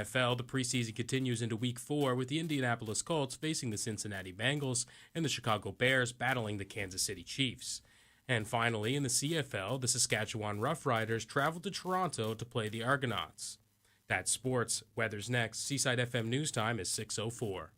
NFL, the preseason continues into Week 4 with the Indianapolis Colts facing the Cincinnati Bengals and the Chicago Bears battling the Kansas City Chiefs. And finally, in the CFL, the Saskatchewan Roughriders travel to Toronto to play the Argonauts. That's sports. Weather's next. Seaside FM News Time is 6:04.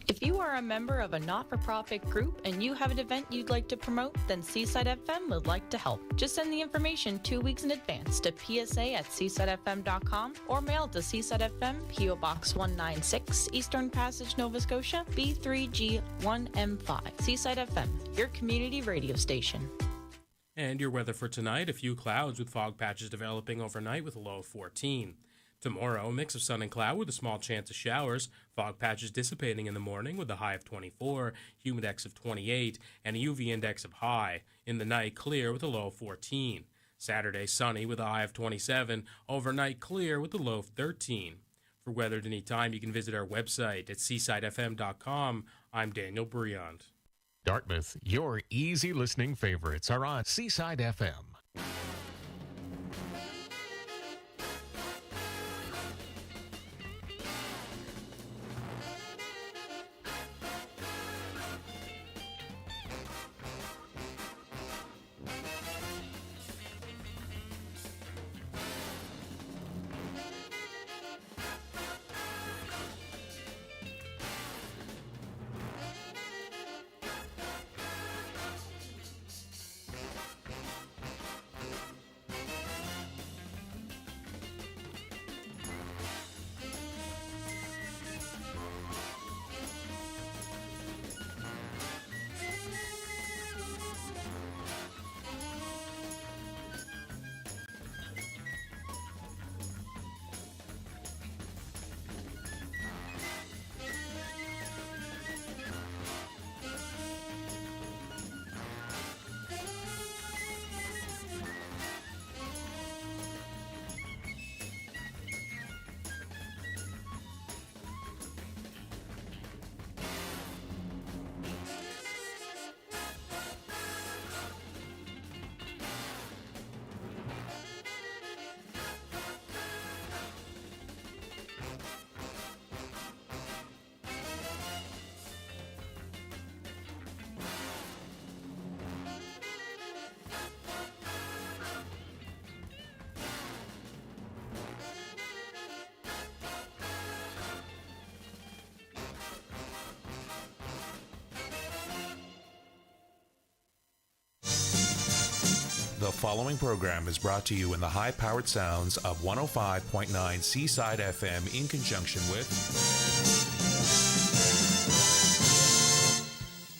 If you are a member of a not-for-profit group and you have an event you'd like to promote, then Seaside FM would like to help. Just send the information 2 weeks in advance to psa@seasidefm.com or mail to Seaside FM, P.O. Box 196, Eastern Passage, Nova Scotia, B3G1M5. Seaside FM, your community radio station. And your weather for tonight, a few clouds with fog patches developing overnight with a low of 14. Tomorrow, a mix of sun and cloud with a small chance of showers, fog patches dissipating in the morning with a high of 24, humidex of 28, and a UV index of high. In the night, clear with a low of 14. Saturday, sunny with a high of 27, overnight clear with a low of 13. For weather at any time, you can visit our website at seasidefm.com. I'm Daniel Briand. Dartmouth, your easy listening favorites are on Seaside FM. The following program is brought to you in the high-powered sounds of 105.9 Seaside FM in conjunction with...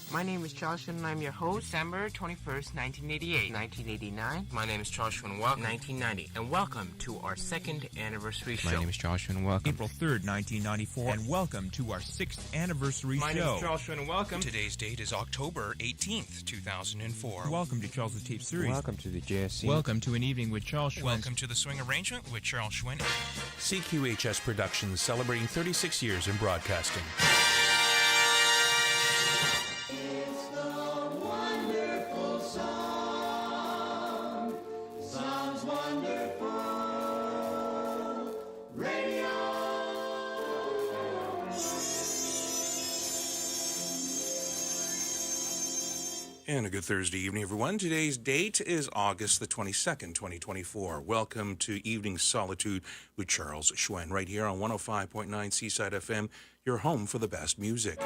My name is Joshua and I'm your host. December 21st, 1988. 1989. My name is Joshua and welcome. 1990. And welcome to our second anniversary show. My name is Joshua and welcome. April 3rd, 1994. And welcome to our 6th anniversary show. My name is Joshua and welcome. Today's date is October 18th, 2004. Welcome to Charles' Tape Series. Welcome to the JSC. Welcome to An Evening with Charles Hsuen. Welcome to the Swing Arrangement with Charles Hsuen. CQHS Productions celebrating 36 years in broadcasting. And a good Thursday evening, everyone. Today's date is August the 22nd, 2024. Welcome to Evening Solitude with Charles Hsuen, right here on 105.9 Seaside FM, your home for the best music.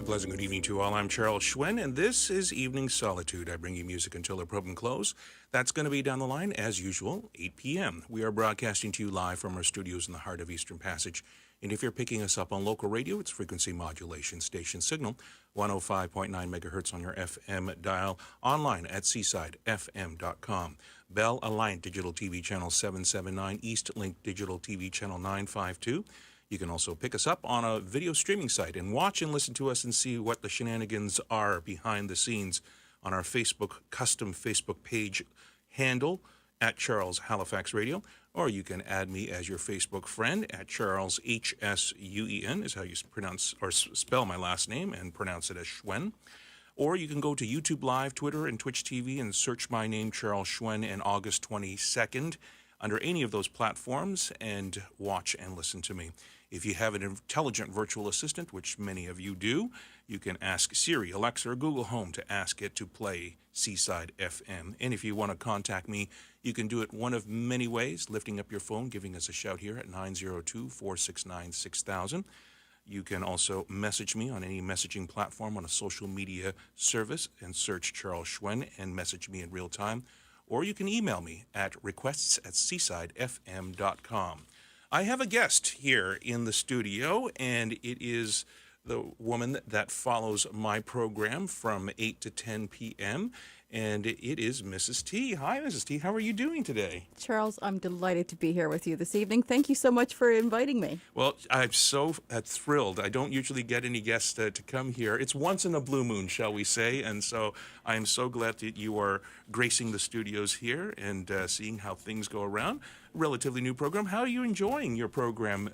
pleasant good evening to all. I'm Charles Hsuen, and this is Evening Solitude. I bring you music until the program close. That's going to be down the line, as usual, 8 p.m. We are broadcasting to you live from our studios in the heart of Eastern Passage. And if you're picking us up on local radio, it's frequency modulation station signal, 105.9 megahertz on your FM dial, online at seasidefm.com. Bell Alliant Digital TV Channel 779, East Link Digital TV Channel 952. You can also pick us up on a video streaming site and watch and listen to us and see what the shenanigans are behind the scenes on our custom Facebook page handle at Charles Halifax Radio. Or you can add me as your Facebook friend at Charles Hsuen, is how you pronounce or spell my last name, and pronounce it as Hsuen. Or you can go to YouTube Live, Twitter, and Twitch TV and search my name, Charles Hsuen, and August 22nd under any of those platforms and watch and listen to me. If you have an intelligent virtual assistant, which many of you do, you can ask Siri, Alexa, or Google Home to ask it to play Seaside FM. And if you want to contact me, you can do it one of many ways, lifting up your phone, giving us a shout here at 902-469-6000. You can also message me on any messaging platform on a social media service and search Charles Hsuen and message me in real time. Or you can email me at requests@seasidefm.com. I have a guest here in the studio, and it is the woman that follows my program from 8 to 10 p.m., and it is Mrs. T. Hi, Mrs. T. How are you doing today? Charles, I'm delighted to be here with you this evening. Thank you so much for inviting me. Well, I'm so thrilled. I don't usually get any guests to come here. It's once in a blue moon, shall we say, and so I am so glad that you are gracing the studios here and seeing how things go around. Relatively new program. How are you enjoying your program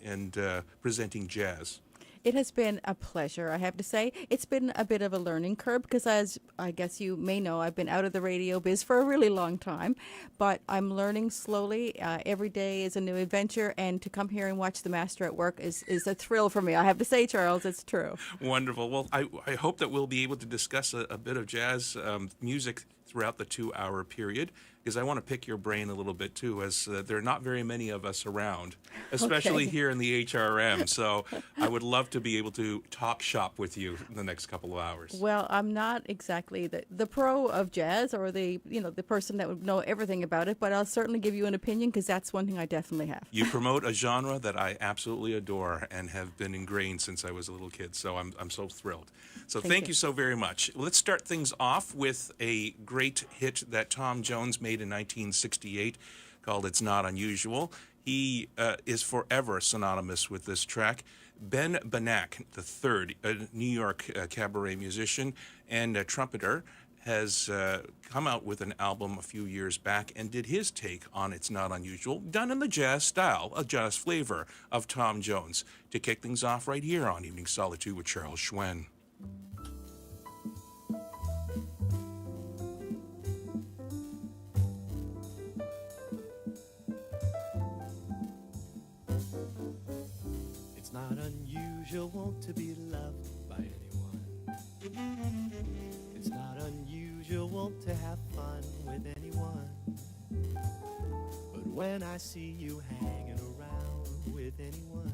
and presenting jazz? It has been a pleasure, I have to say. It's been a bit of a learning curve because, as I guess you may know, I've been out of the radio biz for a really long time, but I'm learning slowly. Every day is a new adventure, and to come here and watch the master at work is a thrill for me. I have to say, Charles, it's true. Wonderful. Well, I hope that we'll be able to discuss a bit of jazz music throughout the 2-hour period, because I want to pick your brain a little bit, too, as there are not very many of us around, especially here in the HRM. So I would love to be able to talk shop with you in the next couple of hours. Well, I'm not exactly the pro of jazz or the person that would know everything about it, but I'll certainly give you an opinion because that's one thing I definitely have. You promote a genre that I absolutely adore and have been ingrained since I was a little kid, so I'm so thrilled. So thank you so very much. Let's start things off with a great hit that Tom Jones made in 1968 called It's Not Unusual. He is forever synonymous with this track. Ben Banak III, a New York cabaret musician and a trumpeter, has come out with an album a few years back and did his take on It's Not Unusual, done in the jazz style, a jazz flavor of Tom Jones. To kick things off right here on Evening Solitude with Charles Hsuen. It's not unusual to be loved by anyone. It's not unusual to have fun with anyone. But when I see you hanging around with anyone,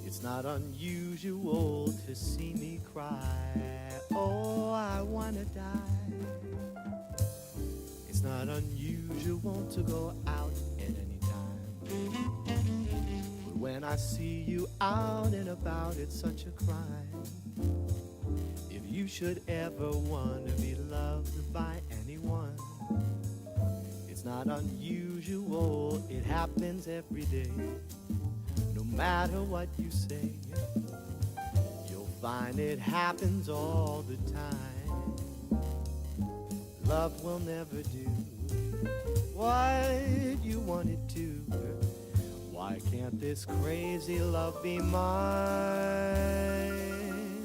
it's not unusual to see me cry. Oh, I wanna die. It's not unusual to go out at any time. But when I see you out and about, it's such a crime. If you should ever want to be loved by anyone, it's not unusual, it happens every day. No matter what you say, you'll find it happens all the time. Love will never do what you want it to. Why can't this crazy love be mine?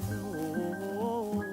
Oh.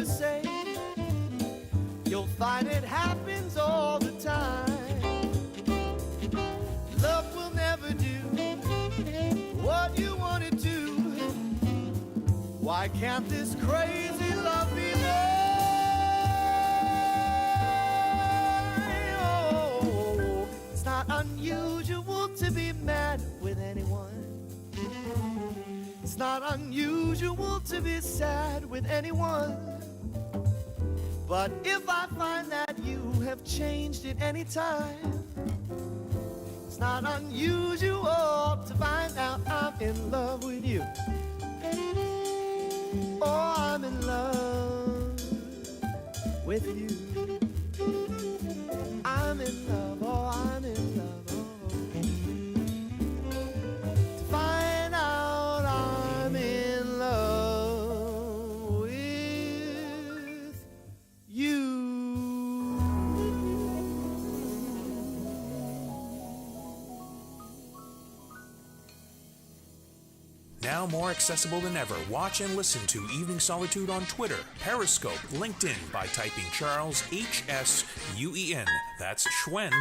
to say. You'll find it happens all the time. Love will never do what you want it to. Why can't this crazy love be mine? Oh, it's not unusual to be mad with anyone. It's not unusual to be sad with anyone. But if I find that you have changed at any time, it's not unusual to find out I'm in love with you. Oh, I'm in love with you. I'm in love, oh, I'm in love, oh. To find out I'm in love with you. Now more accessible than ever, watch and listen to Evening Solitude on Twitter, Periscope, LinkedIn by typing Charles Hsuen. That's Hsuen.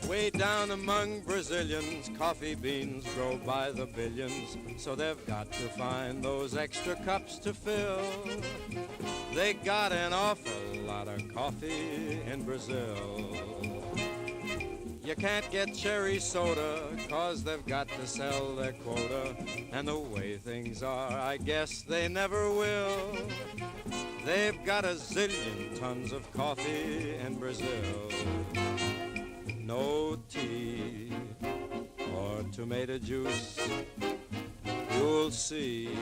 Way down among Brazilians, coffee beans grow by the billions, so they've got to find those extra cups to fill. They got an awful lot of coffee in Brazil. You can't get cherry soda, 'cause they've got to sell their quota. And the way things are, I guess they never will. They've got a zillion tons of coffee in Brazil. No tea or tomato juice, you'll see.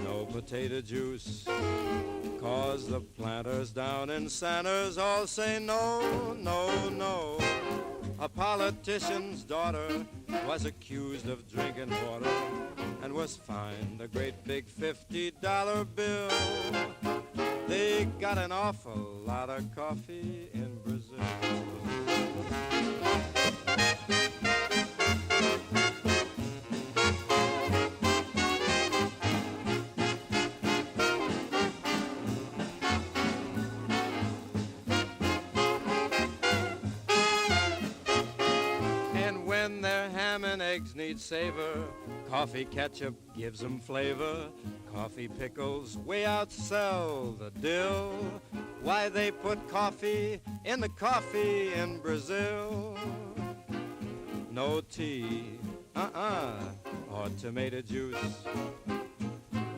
No potato juice, 'cause the planters down in Sanders all say no, no, no. A politician's daughter was accused of drinking water and was fined a great big $50 bill. They got an awful lot of coffee in Brazil. And when their ham and eggs need savor, coffee ketchup gives them flavor. Coffee pickles way outsell the dill. Why they put coffee in the coffee in Brazil. No tea, or tomato juice,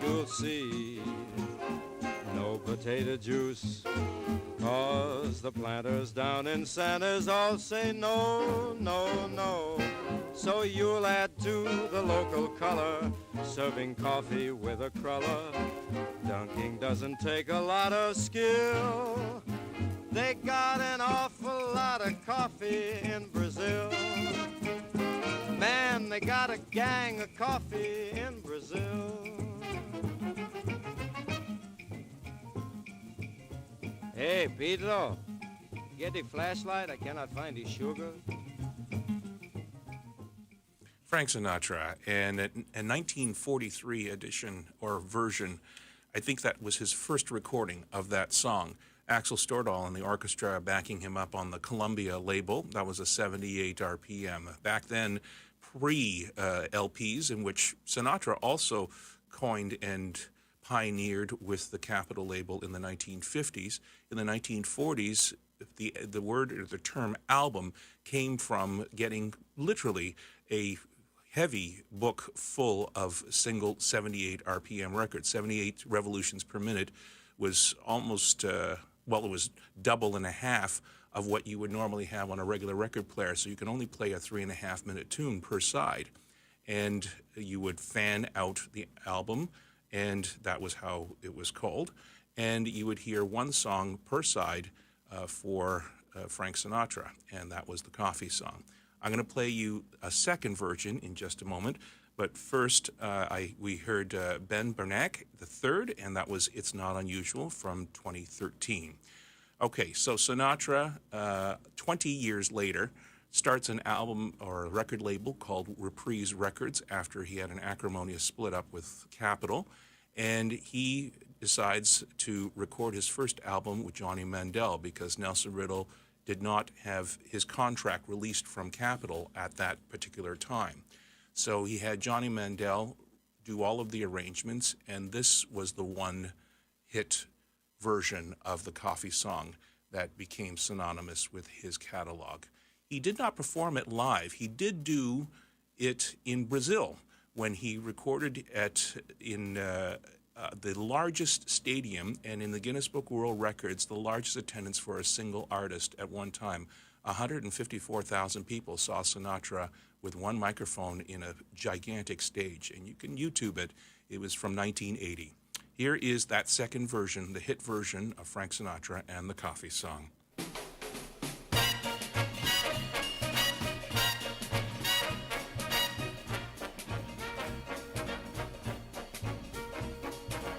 you'll see. No potato juice, 'cause the planters down in Sanders all say no, no, no. So you'll add to the local color, serving coffee with a cruller. Dunking doesn't take a lot of skill. They got an awful lot of coffee in Brazil. Man, they got a gang of coffee in Brazil. Hey, Pedro, get the flashlight. I cannot find the sugar. Frank Sinatra, and a 1943 edition or version, I think that was his first recording of that song. Axel Stordahl and the orchestra backing him up on the Columbia label. That was a 78 RPM. Back then, pre-LPs, in which Sinatra also coined and pioneered with the Capitol label in the 1950s. In the 1940s, the word or the term album came from getting literally a heavy book full of single 78 RPM records. 78 revolutions per minute was almost, it was double and a half of what you would normally have on a regular record player. So you can only play a 3.5 minute tune per side. And you would fan out the album, and that was how it was called. And you would hear one song per side for Frank Sinatra, and that was the Coffee song. I'm going to play you a second version in just a moment, but first we heard Ben Bernanke III, and that was It's Not Unusual from 2013. Okay, so Sinatra, 20 years later, starts an album or a record label called Reprise Records after he had an acrimonious split up with Capitol, and he decides to record his first album with Johnny Mandel because Nelson Riddle did not have his contract released from Capitol at that particular time. So he had Johnny Mandel do all of the arrangements, and this was the one hit version of the Coffee song that became synonymous with his catalog. He did not perform it live. He did do it in Brazil when he recorded in the largest stadium, and in the Guinness Book of World Records, the largest attendance for a single artist at one time. 154,000 people saw Sinatra with one microphone in a gigantic stage, and you can YouTube it. It was from 1980. Here is that second version, the hit version of Frank Sinatra and the Coffee song.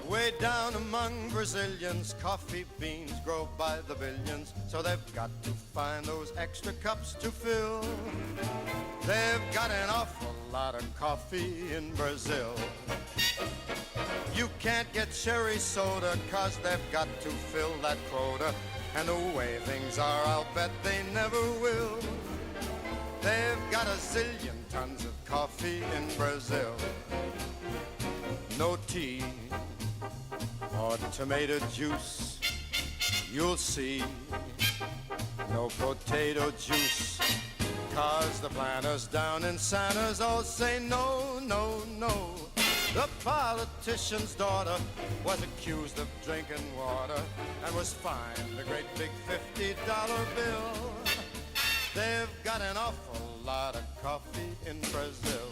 Way down among Brazilians, coffee beans grow by the billions, so they've got to find those extra cups to fill. They've got an awful lot of coffee in Brazil. You can't get cherry soda, 'cause they've got to fill that quota, and the way things are, I'll bet they never will. They've got a zillion tons of coffee in Brazil. No tea or tomato juice, you'll see. No potato juice, 'cause the planters down in Santa's all say no, no, no. The politician's daughter was accused of drinking water and was fined a great big $50 bill. They've got an awful lot of coffee in Brazil.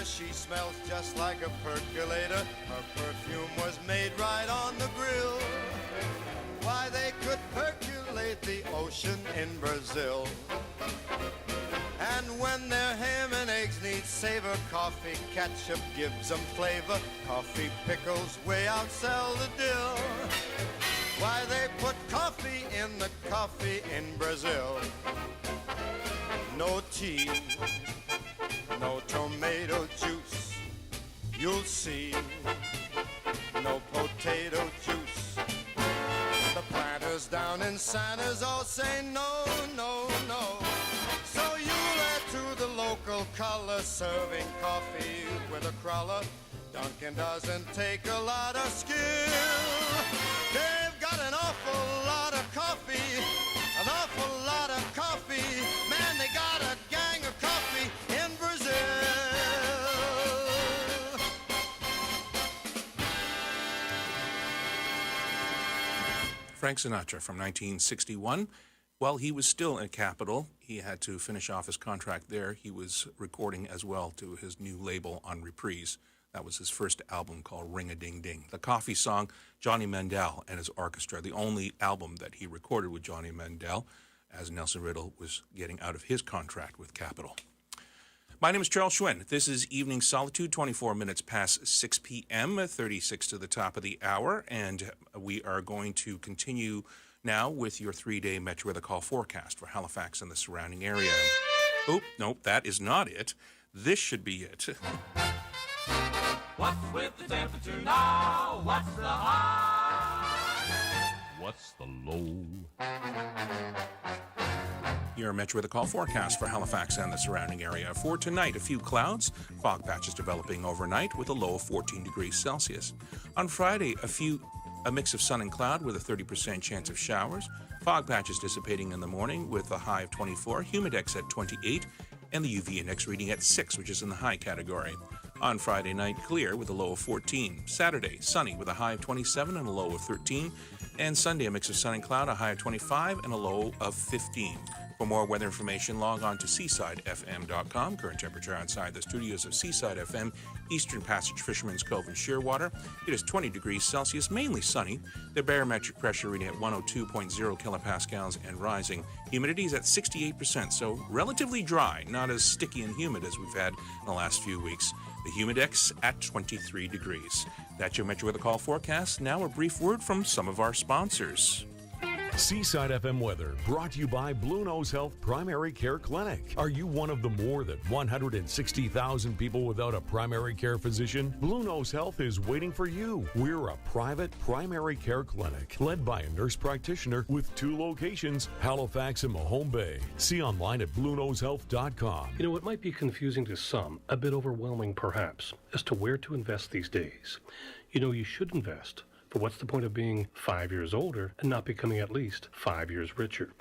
She smells just like a percolator. Her perfume was made right on the grill. Why, they could percolate the ocean in Brazil. And when their ham and eggs need savor, coffee ketchup gives them flavor. Coffee pickles way outsell the dill. Why, they put coffee in the coffee in Brazil. No tea, no tomato juice, you'll see. No potato juice. The planters down in Santa's all say no, no, no. So you'll add to the local color, serving coffee with a crawler. Dunkin' doesn't take a lot of skill. They've got an awful lot of coffee, an awful lot of coffee. Man, they got a gang of coffee in Brazil. Frank Sinatra from 1961. While he was still at Capitol, he had to finish off his contract there. He was recording as well to his new label on Reprise. That was his first album called Ring-a-Ding-Ding. The Coffee song, Johnny Mandel and his orchestra, the only album that he recorded with Johnny Mandel as Nelson Riddle was getting out of his contract with Capitol. My name is Charles Hsuen. This is Evening Solitude, 24 minutes past 6 p.m., 36 to the top of the hour, and we are going to continue now with your 3-day Metro Weather Call forecast for Halifax and the surrounding area. Oh, nope, that is not it. This should be it. What's with the temperature now? What's the high? What's the low? Your Metro Weather Call forecast for Halifax and the surrounding area. For tonight, a few clouds, fog patches developing overnight with a low of 14 degrees Celsius. On Friday, a mix of sun and cloud with a 30% chance of showers. Fog patches dissipating in the morning with a high of 24, humidex at 28, and the UV index reading at 6, which is in the high category. On Friday night, clear with a low of 14. Saturday, sunny with a high of 27 and a low of 13. And Sunday, a mix of sun and cloud, a high of 25 and a low of 15. For more weather information, log on to seasidefm.com. Current temperature outside the studios of Seaside FM, Eastern Passage, Fisherman's Cove, and Shearwater. It is 20 degrees Celsius, mainly sunny. The barometric pressure reading at 102.0 kilopascals and rising. Humidity is at 68%, so relatively dry, not as sticky and humid as we've had in the last few weeks. The Humidex at 23 degrees. That's your Metro Weather Call forecast. Now a brief word from some of our sponsors. Seaside FM weather brought to you by Blue Nose Health Primary Care Clinic. Are you one of the more than 160,000 people without a primary care physician? Blue Nose Health is waiting for you. We're a private primary care clinic led by a nurse practitioner with 2 locations, Halifax and Mahone Bay. See online at BlueNoseHealth.com. You know, it might be confusing to some, a bit overwhelming perhaps, as to where to invest these days. You know, you should invest. For what's the point of being 5 years older and not becoming at least 5 years richer?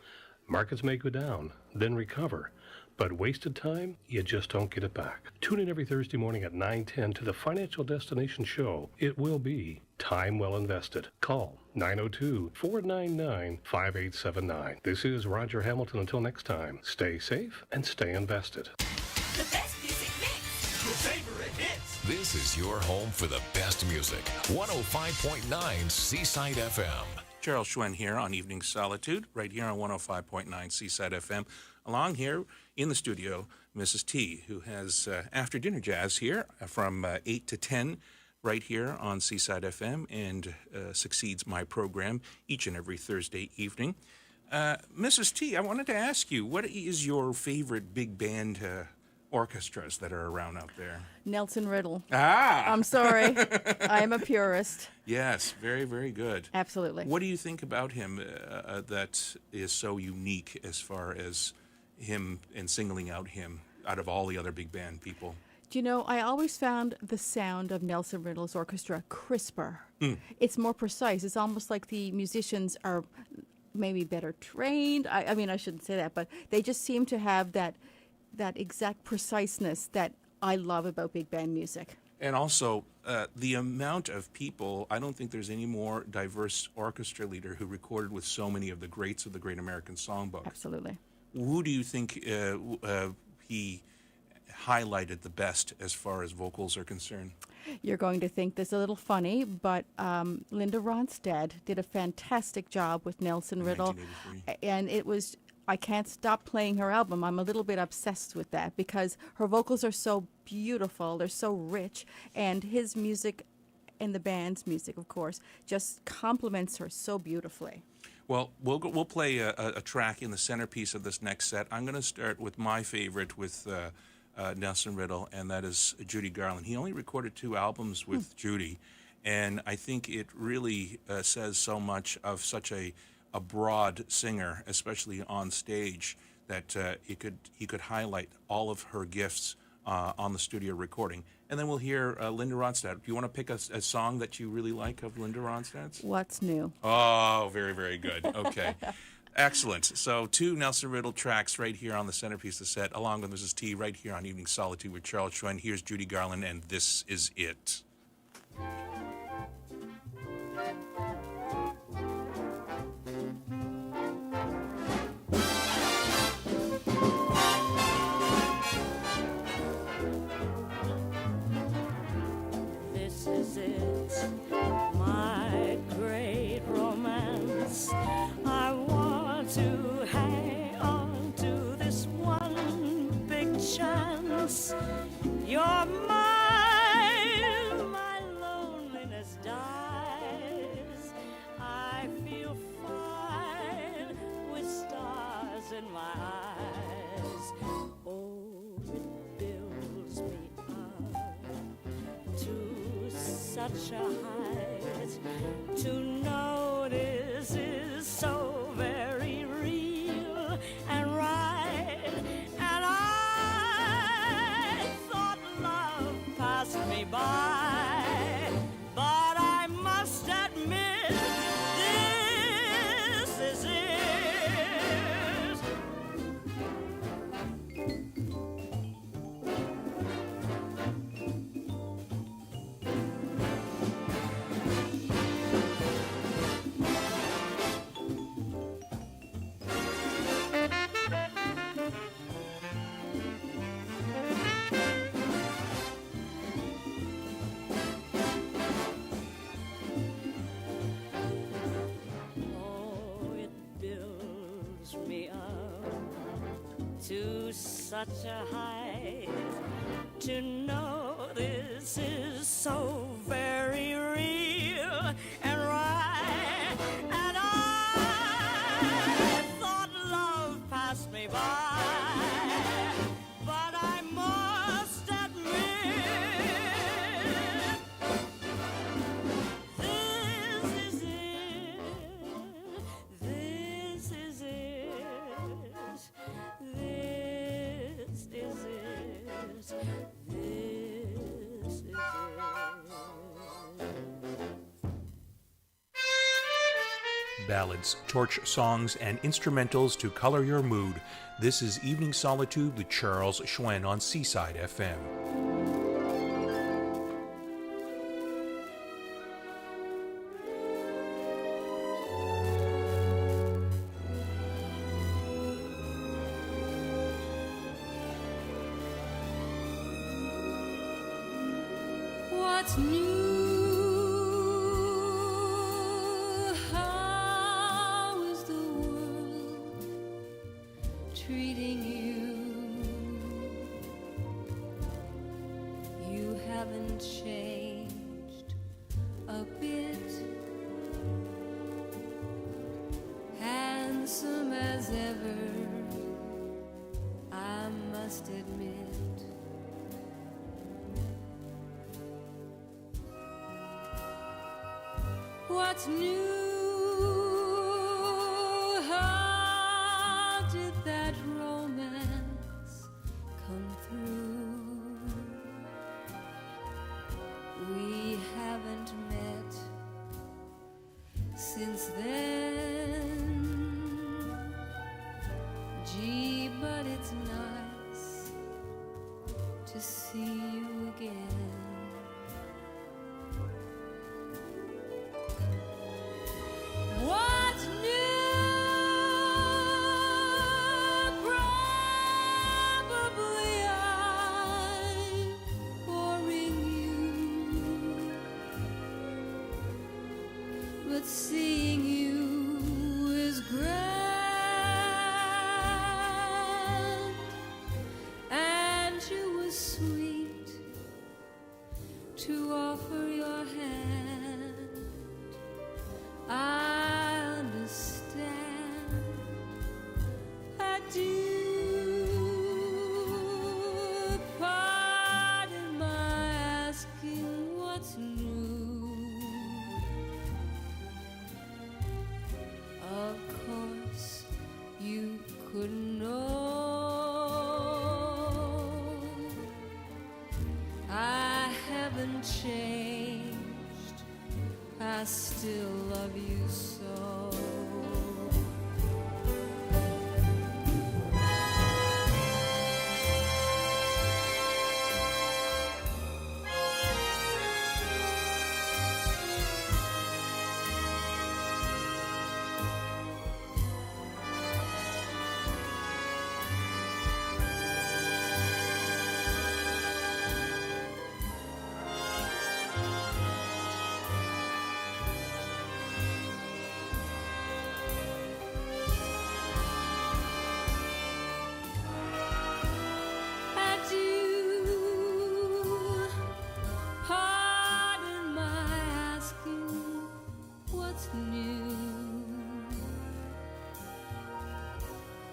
Markets may go down, then recover. But wasted time, you just don't get it back. Tune in every Thursday morning at 9:10 to the Financial Destination Show. It will be time well invested. Call 902-499-5879. This is Roger Hamilton. Until next time, stay safe and stay invested. The best music mix. Your favorite hits. This is your home for the best music. 105.9 Seaside FM. Charles Hsuen here on Evening Solitude, right here on 105.9 Seaside FM. Along here in the studio, Mrs. T, who has after dinner jazz here from 8 to 10 right here on Seaside FM and succeeds my program each and every Thursday evening. Mrs. T, I wanted to ask you, what is your favorite big band orchestras that are around out there? Nelson Riddle. Ah! I'm sorry. I am a purist. Yes, very, very good. Absolutely. What do you think about him that is so unique as far as him and singling out him out of all the other big band people? Do you know, I always found the sound of Nelson Riddle's orchestra crisper. Mm. It's more precise. It's almost like the musicians are maybe better trained. I mean, I shouldn't say that, but they just seem to have that exact preciseness that I love about big band music. And also, the amount of people, I don't think there's any more diverse orchestra leader who recorded with so many of the greats of the Great American Songbook. Absolutely. Who do you think he highlighted the best as far as vocals are concerned? You're going to think this a little funny, but Linda Ronstadt did a fantastic job with Nelson Riddle. And it was... I can't stop playing her album. I'm a little bit obsessed with that because her vocals are so beautiful. They're so rich. And his music and the band's music, of course, just complements her so beautifully. Well, we'll play a track in the centerpiece of this next set. I'm going to start with my favorite with Nelson Riddle, and that is Judy Garland. He only recorded 2 albums with Judy, and I think it really says so much of such a broad singer, especially on stage, that he could highlight all of her gifts on the studio recording. And then we'll hear Linda Ronstadt. Do you want to pick a song that you really like of Linda Ronstadt's? What's New? Oh, very, very good. Okay. Excellent. So 2 Nelson Riddle tracks right here on the centerpiece of the set, along with Mrs. T right here on Evening Solitude with Charles Hsuen. Here's Judy Garland, and This Is It. My great romance. I want to hang on to this one big chance. You're mine, my loneliness dies. I feel fine with stars in my eyes. Oh, it builds me up to such a height to notice is so very real and right. And I thought love passed me by, but I must admit this is it. to such a height to know this is so very real and right. And I thought love passed me by, but I must admit this is it. This is it. This is it. This is it. Ballads, torch songs, and instrumentals to color your mood. This is Evening Solitude with Charles Hsuen on Seaside FM. What's new? How is the world treating you? You haven't changed a bit. Handsome as ever, I must admit. What's new? How did that romance come through? We haven't met since then. Gee, but it's nice to see you again. What's new? Probably I'm boring you, but seeing you is grand, and you were sweet to offer your hand. I understand, I do. Pardon my asking what's new. Of course, you could know I haven't changed. I still love you so.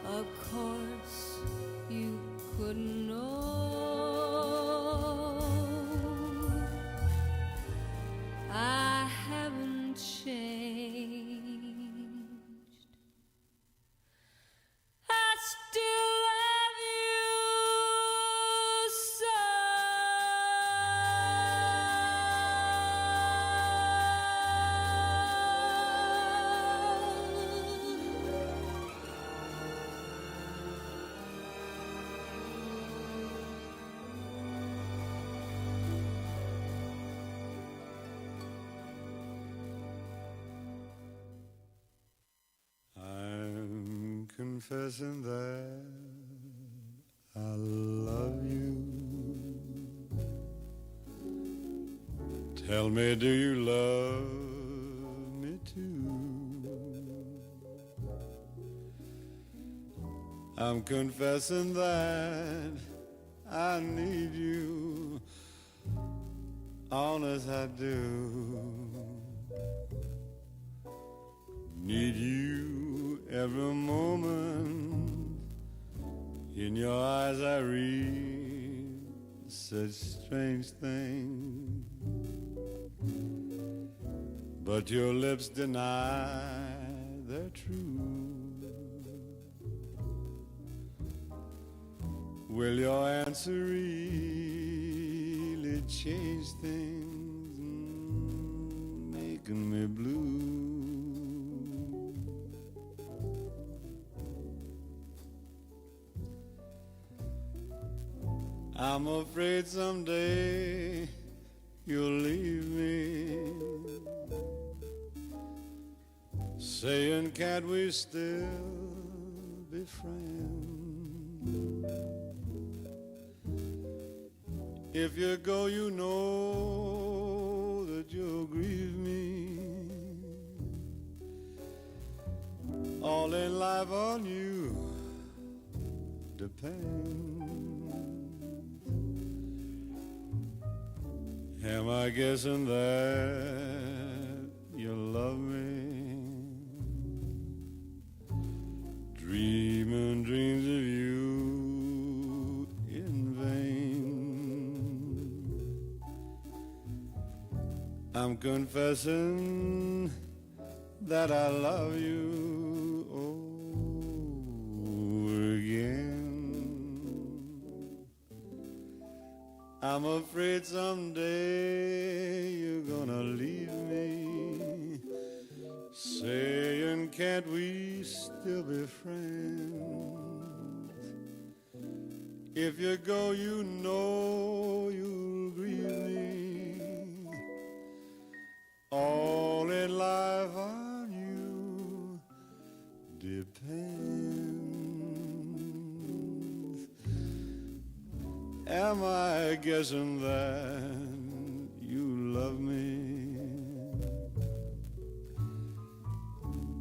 Of course, you couldn't know I haven't changed. I still love you so. I'm confessing that I love you. Tell me, do you love me too? I'm confessing that I need you, honest I do. Need you every moment. In your eyes I read such strange things, but your lips deny they're true. Will your answer really change things, making me blue? I'm afraid someday you'll leave me, saying can't we still be friends? If you go, you know that you'll grieve me. All in life on you depends. Am I guessing that you love me? Dreaming dreams of you in vain. I'm confessing that I love you over again. I'm afraid someday you're gonna leave me, saying can't we still be friends? If you go, you know you'll grieve me. All in life on you depends. Am I guessing that you love me?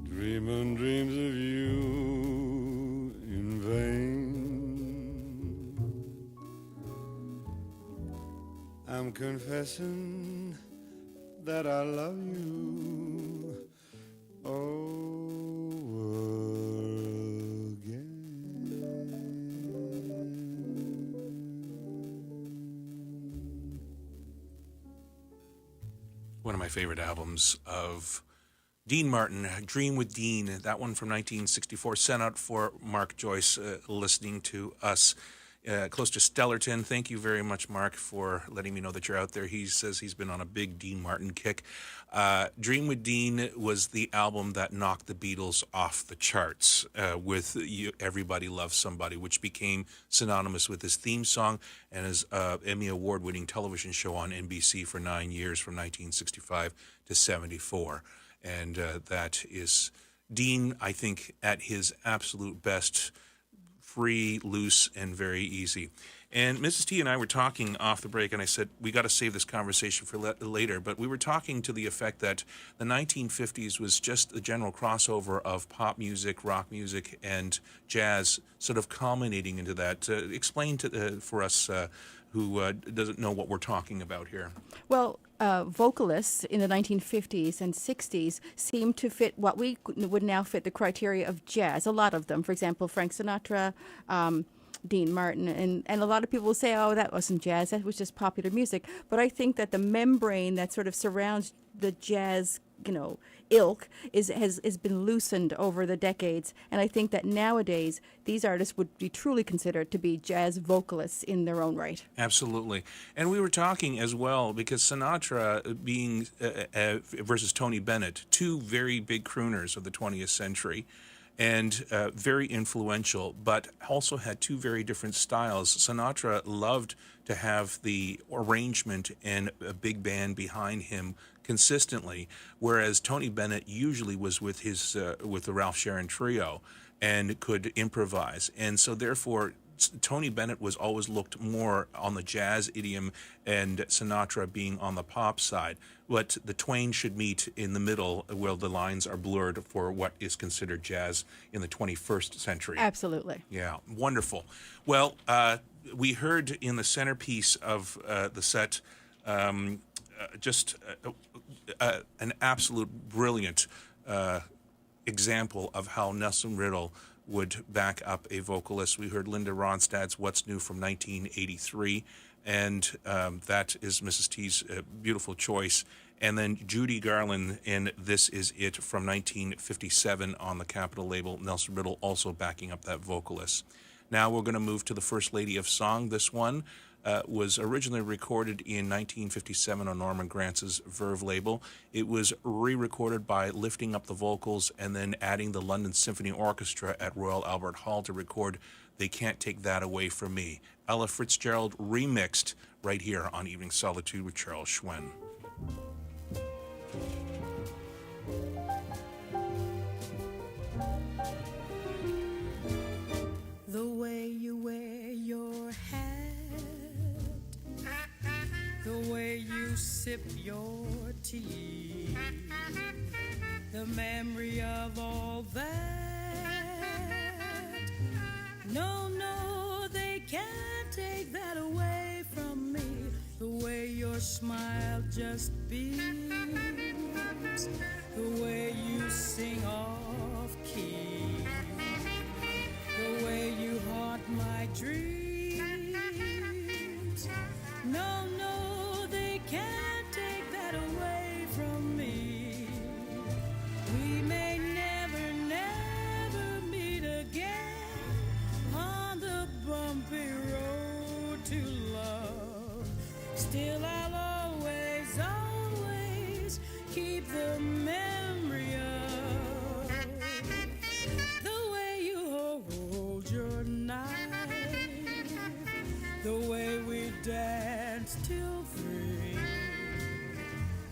Dreaming dreams of you in vain. I'm confessing that I love you over again. One of my favorite albums of Dean Martin, Dream with Dean, that one from 1964, sent out for Mark Joyce, listening to us close to Stellarton. Thank you very much, Mark, for letting me know that you're out there. He says he's been on a big Dean Martin kick. Dream with Dean was the album that knocked the Beatles off the charts with Everybody Loves Somebody, which became synonymous with his theme song and his Emmy Award-winning television show on NBC for 9 years, from 1965 to 74. And that is Dean, I think, at his absolute best, free, loose, and very easy. And Mrs. T and I were talking off the break, and I said, we got to save this conversation for later, but we were talking to the effect that the 1950s was just a general crossover of pop music, rock music, and jazz, sort of culminating into that. Explain for us who doesn't know what we're talking about here. Well, vocalists in the 1950s and 60s seemed to fit what we would now fit the criteria of jazz. A lot of them, for example, Frank Sinatra, Dean Martin, and a lot of people will say, oh, that wasn't jazz, that was just popular music. But I think that the membrane that sort of surrounds the jazz, ilk has been loosened over the decades, and I think that nowadays these artists would be truly considered to be jazz vocalists in their own right. Absolutely. And we were talking as well, because Sinatra being versus Tony Bennett, two very big crooners of the 20th century, and very influential, but also had two very different styles. Sinatra loved to have the arrangement and a big band behind him consistently, whereas Tony Bennett usually was with his with the Ralph Sharon Trio and could improvise. And so therefore Tony Bennett was always looked more on the jazz idiom and Sinatra being on the pop side. But the twain should meet in the middle where the lines are blurred for what is considered jazz in the 21st century. Absolutely. Yeah, wonderful. Well, we heard in the centerpiece of the set just an absolute brilliant example of how Nelson Riddle would back up a vocalist. We heard Linda Ronstadt's What's New from 1983, and that is Mrs. T's beautiful choice. And then Judy Garland in This Is It from 1957 on the Capitol label. Nelson Riddle also backing up that vocalist. Now we're going to move to the First Lady of Song. This one was originally recorded in 1957 on Norman Grantz's Verve label. It was re-recorded by lifting up the vocals and then adding the London Symphony Orchestra at Royal Albert Hall to record They Can't Take That Away From Me. Ella Fitzgerald remixed right here on Evening Solitude with Charles Hsuen. The way you wear your hat, the way you sip your tea, the memory of all that. No, no, they can't take that away from me. The way your smile just beams, the way you sing off key, the way you haunt my dreams. No, no, they can't take that away from me. We may never, never meet again on the bumpy road to love. Still I'll always, always keep the memory of the way you hold your knife, the way we danced till 3,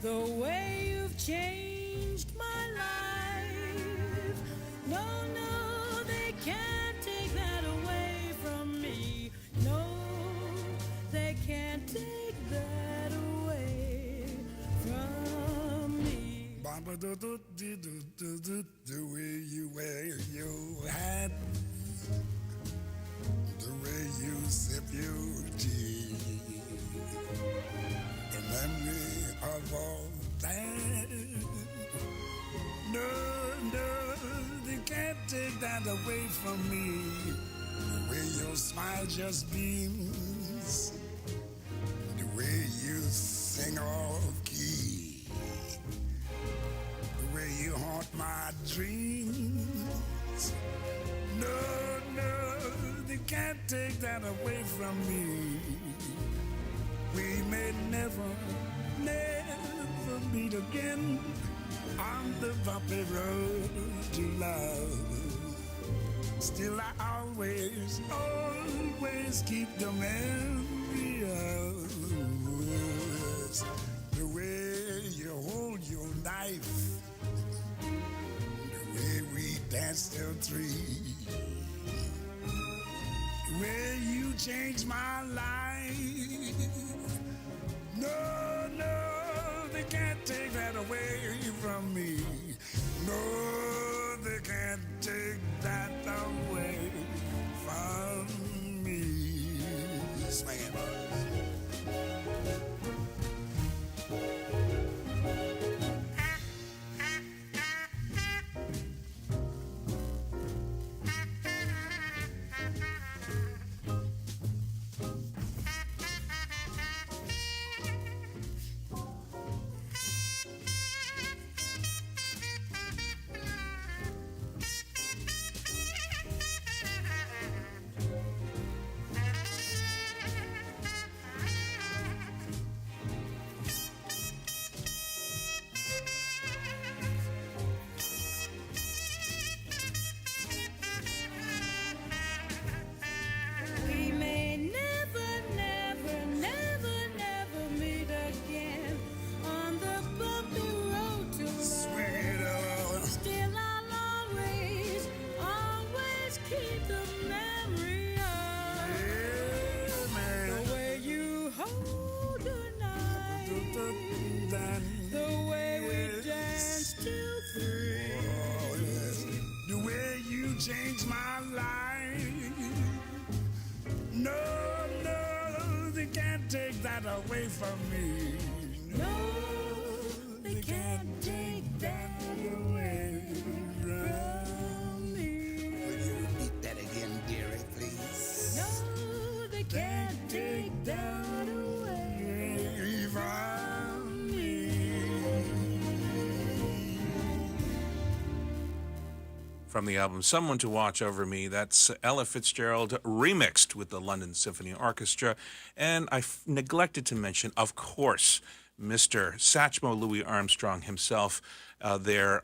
the way you've changed my life. No, no, they can't take that away from me. No, they can't take that away from me. The way you wear your hat, the way you sip your tea, the memory of all that. No, no, they can't take that away from me. The way your smile just beams, the way you sing off key, the way you haunt my dreams. No, no, they can't take that away from me. We may never, never meet again on the bumpy road to love. Still I always, always keep the memory of the way you hold your knife, the way we danced till 3, the way you changed my life. No, no, they can't take that away from me. No, they can't take that away from me. Swing it, away from me. No, they can't take that away from me. Will you repeat that again, dearie, please? No, they can't take that away from me. From the album Someone to Watch Over Me, that's Ella Fitzgerald remixed with the London Symphony Orchestra. And I neglected to mention, of course, Mr. Satchmo Louis Armstrong himself. Their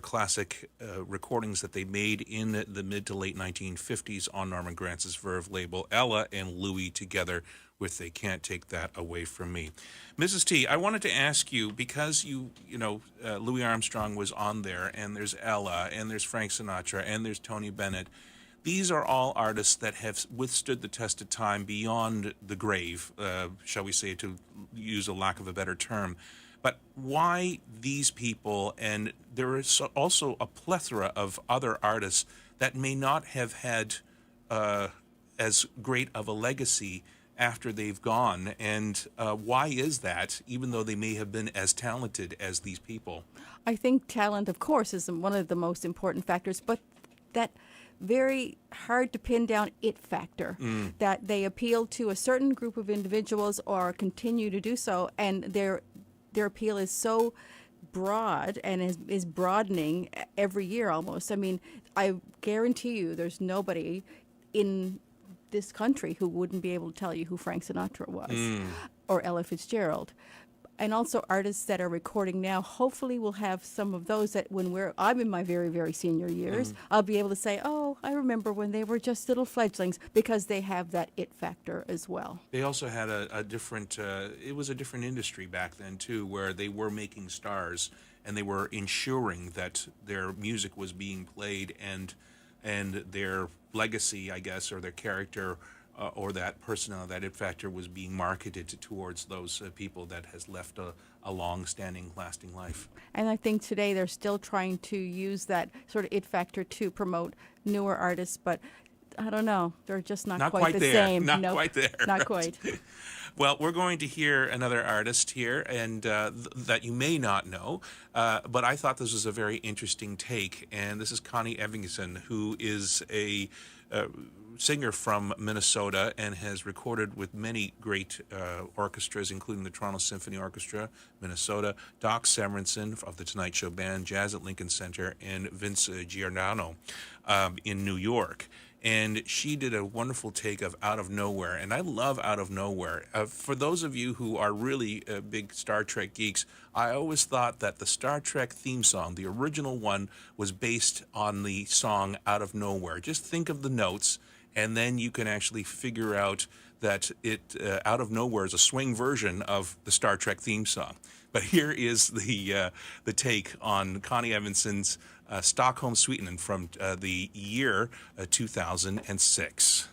classic recordings that they made in the mid to late 1950s on Norman Grantz's Verve label, Ella and Louis together with They Can't Take That Away From Me. Mrs. T, I wanted to ask you, because Louis Armstrong was on there, and there's Ella, and there's Frank Sinatra, and there's Tony Bennett. These are all artists that have withstood the test of time beyond the grave, shall we say, to use a lack of a better term. But why these people? And there is also a plethora of other artists that may not have had as great of a legacy after they've gone. And why is that, even though they may have been as talented as these people? I think talent, of course, is one of the most important factors, but that very hard to pin down it factor, that they appeal to a certain group of individuals or continue to do so, and their appeal is so broad and is broadening every year almost. I mean, I guarantee you there's nobody in this country who wouldn't be able to tell you who Frank Sinatra was or Ella Fitzgerald. And also artists that are recording now, hopefully we'll have some of those that when I'm in my very, very senior years, I'll be able to say, oh, I remember when they were just little fledglings, because they have that it factor as well. They also had a different, it was a different industry back then too, where they were making stars and they were ensuring that their music was being played and their legacy, I guess, or their character or that personality, that it factor was being marketed towards those people that has left a long-standing, lasting life. And I think today they're still trying to use that sort of it factor to promote newer artists, but I don't know, they're just not quite the there. same. Not quite there. Not quite. Well, we're going to hear another artist here, and that you may not know, but I thought this was a very interesting take, and this is Connie Evanston, who is a singer from Minnesota and has recorded with many great orchestras, including the Toronto Symphony Orchestra, Minnesota, Doc Severinsen of the Tonight Show Band, Jazz at Lincoln Center, and Vince Giordano in New York. And she did a wonderful take of Out of Nowhere, and I love Out of Nowhere. For those of you who are really big Star Trek geeks, I always thought that the Star Trek theme song, the original one, was based on the song Out of Nowhere. Just think of the notes, and then you can actually figure out that Out of Nowhere is a swing version of the Star Trek theme song. But here is the take on Connie Evanston's Stockholm Suiten from the year 2006.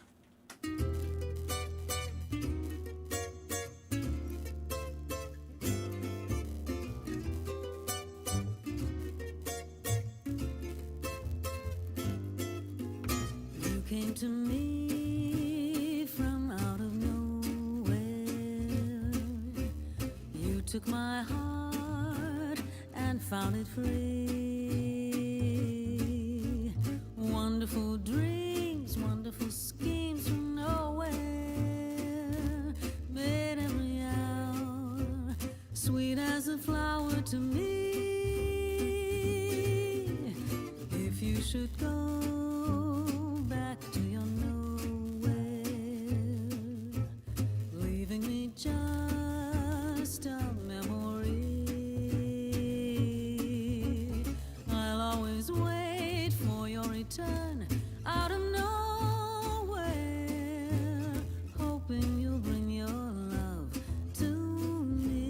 You came to me from out of nowhere. You took my heart and found it free. Wonderful dreams, wonderful schemes from nowhere, made every hour sweet as a flower to me. If you should go back to your nowhere, leaving me just a memory, I'll always wait for your return out of nowhere, hoping you'll bring your love to me.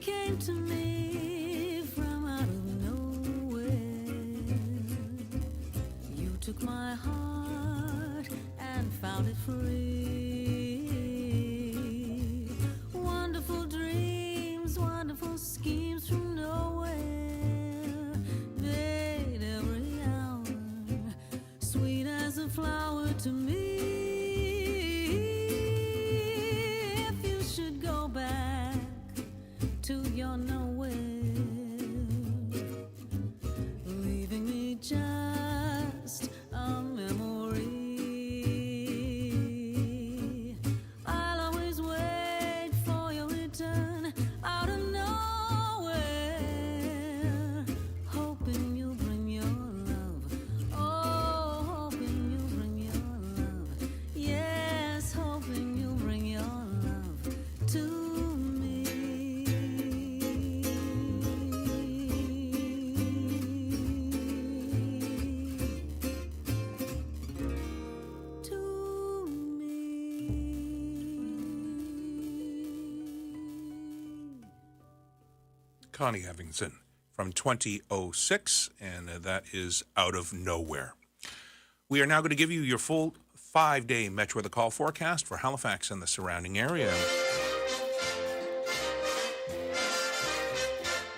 came to me from out of nowhere. You took my heart and found it free. Wonderful dreams, wonderful schemes from nowhere. Made every hour sweet as a flower to me. If you should go back to your nowhere, leaving me just a memory, I'll always wait for your return out of nowhere, hoping you'll bring your love. Oh, hoping you'll bring your love. Yes, hoping you'll bring your love to me. Connie Evingston from 2006, and that is Out of Nowhere. We are now going to give you your full 5-day Metro Weather Call forecast for Halifax and the surrounding area.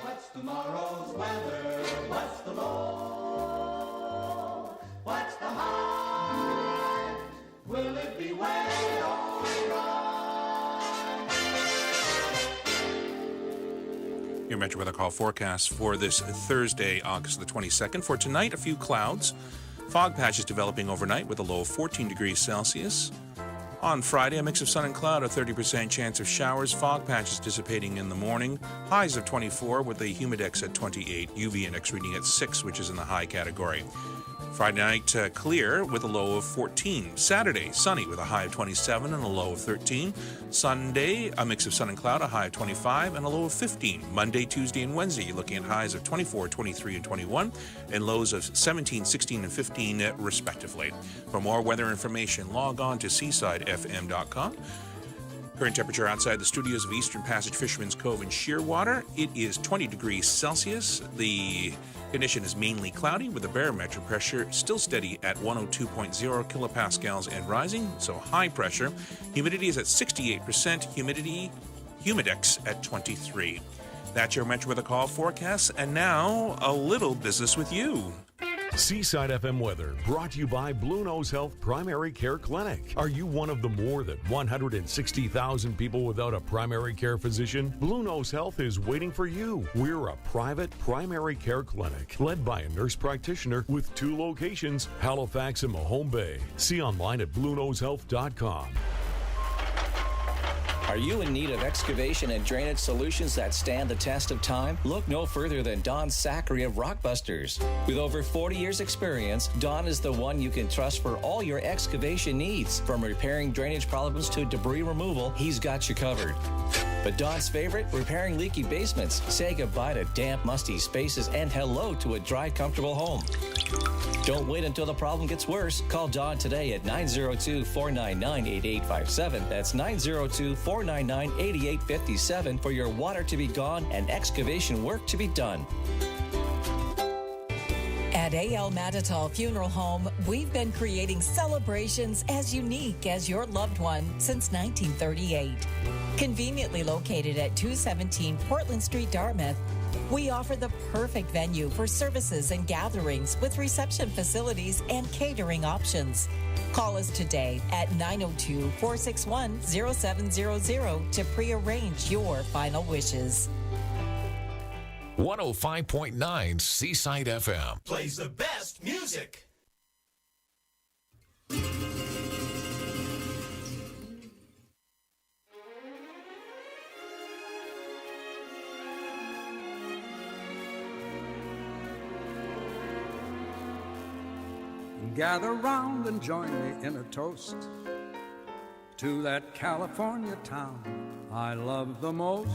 What's tomorrow's weather? What's the low? What's the high? Will it be way all right? Your Metro Weather Call forecast for this Thursday, August the 22nd. For tonight, a few clouds. Fog patches developing overnight with a low of 14 degrees Celsius. On Friday, a mix of sun and cloud, a 30% chance of showers. Fog patches dissipating in the morning. Highs of 24 with the humidex at 28. UV index reading at 6, which is in the high category. Friday night, clear with a low of 14. Saturday, sunny with a high of 27 and a low of 13. Sunday, a mix of sun and cloud, a high of 25 and a low of 15. Monday, Tuesday, and Wednesday, you're looking at highs of 24, 23, and 21, and lows of 17, 16, and 15, respectively. For more weather information, log on to seasidefm.com. Current temperature outside the studios of Eastern Passage Fisherman's Cove in Shearwater, it is 20 degrees Celsius. The condition is mainly cloudy with the barometric pressure still steady at 102.0 kilopascals and rising, so high pressure. Humidity is at 68%, humidex at 23. That's your Metro Weather Call forecast, and now a little business with you. Seaside FM weather brought to you by Blue Nose Health Primary Care Clinic. Are you one of the more than 160,000 people without a primary care physician? Blue Nose Health is waiting for you. We're a private primary care clinic led by a nurse practitioner with 2 locations, Halifax and Mahone Bay. See online at BlueNoseHealth.com. Are you in need of excavation and drainage solutions that stand the test of time? Look no further than Don Zachary of Rockbusters. With over 40 years experience, Don is the one you can trust for all your excavation needs. From repairing drainage problems to debris removal, he's got you covered. But Don's favorite? Repairing leaky basements. Say goodbye to damp, musty spaces and hello to a dry, comfortable home. Don't wait until the problem gets worse. Call Don today at 902-499-8857. That's 902-499-8857 for your water to be gone and excavation work to be done. At A.L. Matatal Funeral Home, we've been creating celebrations as unique as your loved one since 1938. Conveniently located at 217 Portland Street, Dartmouth, we offer the perfect venue for services and gatherings with reception facilities and catering options. Call us today at 902-461-0700 to prearrange your final wishes. 105.9 Seaside FM. Plays the best music. Gather round and join me in a toast to that California town I love the most.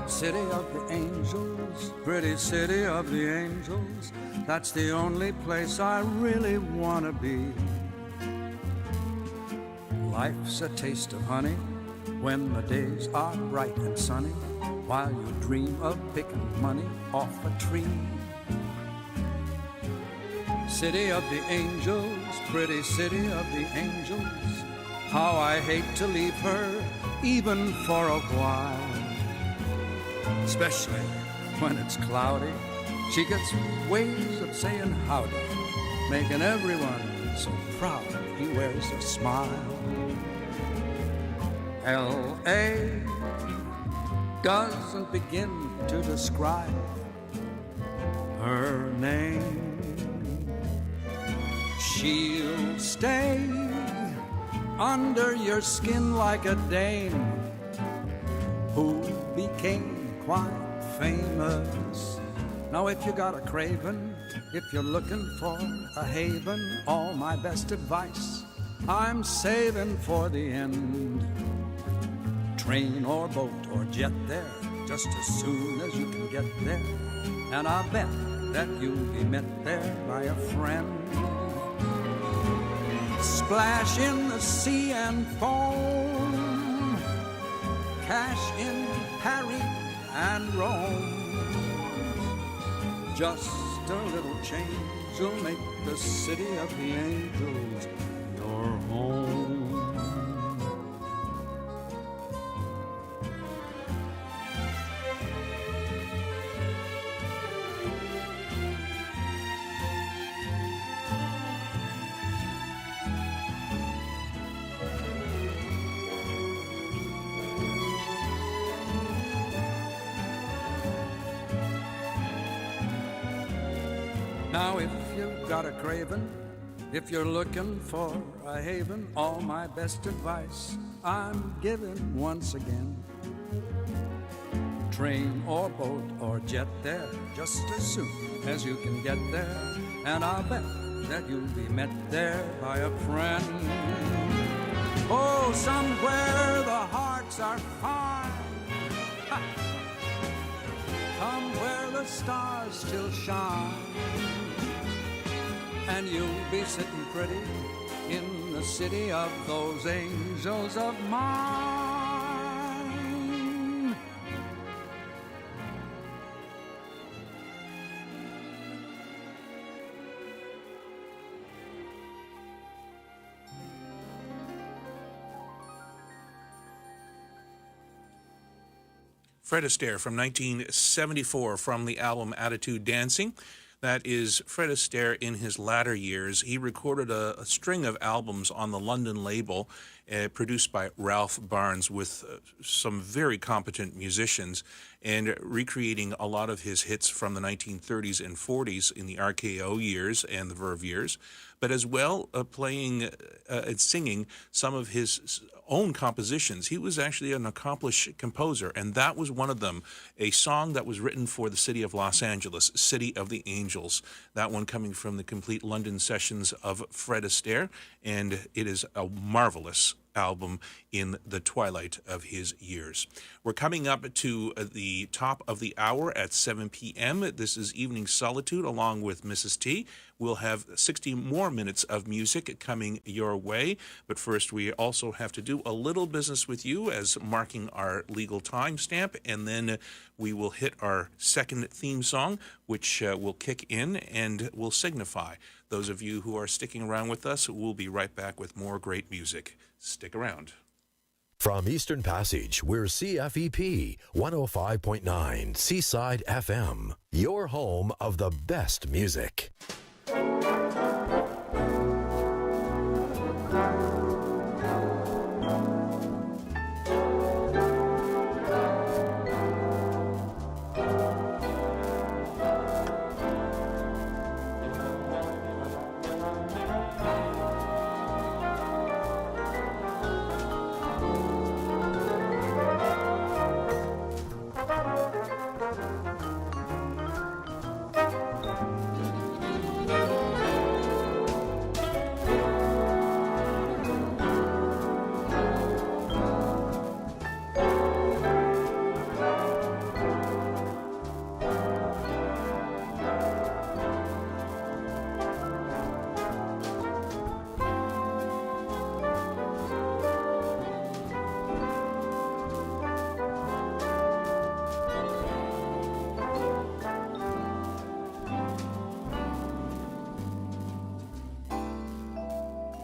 City of the angels, pretty city of the angels, that's the only place I really want to be. Life's a taste of honey, when the days are bright and sunny, while you dream of picking money off a tree. City of the angels, pretty city of the angels, how I hate to leave her even for a while. Especially when it's cloudy, she gets ways of saying howdy, making everyone so proud he wears a smile. L.A. doesn't begin to describe her name. She'll stay under your skin like a dame who became quite famous. Now if you got a craving, if you're looking for a haven, all my best advice I'm saving for the end. Train or boat or jet there, just as soon as you can get there, and I bet that you'll be met there by a friend. Splash in the sea and foam, cash in Paris and Rome. Just a little change will make the city of the angels your home. Now if you've got a craving, if you're looking for a haven, all my best advice I'm giving once again. Train or boat or jet there, just as soon as you can get there, and I'll bet that you'll be met there by a friend. Oh, somewhere the hearts are fine. Ha! Come where the stars still shine, and you'll be sitting pretty in the city of those angels of mine. Fred Astaire from 1974 from the album Attitude Dancing. That is Fred Astaire in his latter years. He recorded a string of albums on the London label produced by Ralph Barnes with some very competent musicians, and recreating a lot of his hits from the 1930s and 40s in the RKO years and the Verve years, but as well playing and singing some of his own compositions. He was actually an accomplished composer, and that was one of them, a song that was written for the city of Los Angeles, City of the Angels. That one coming from the complete London sessions of Fred Astaire, and it is a marvelous album in the twilight of his years. We're coming up to the top of the hour at 7 p.m. This is Evening Solitude along with Mrs. T. We'll have 60 more minutes of music coming your way, but first we also have to do a little business with you as marking our legal timestamp, and then we will hit our second theme song, which will kick in and will signify. Those of you who are sticking around with us, we'll be right back with more great music. Stick around. From Eastern Passage, we're CFEP 105.9 Seaside FM, your home of the best music.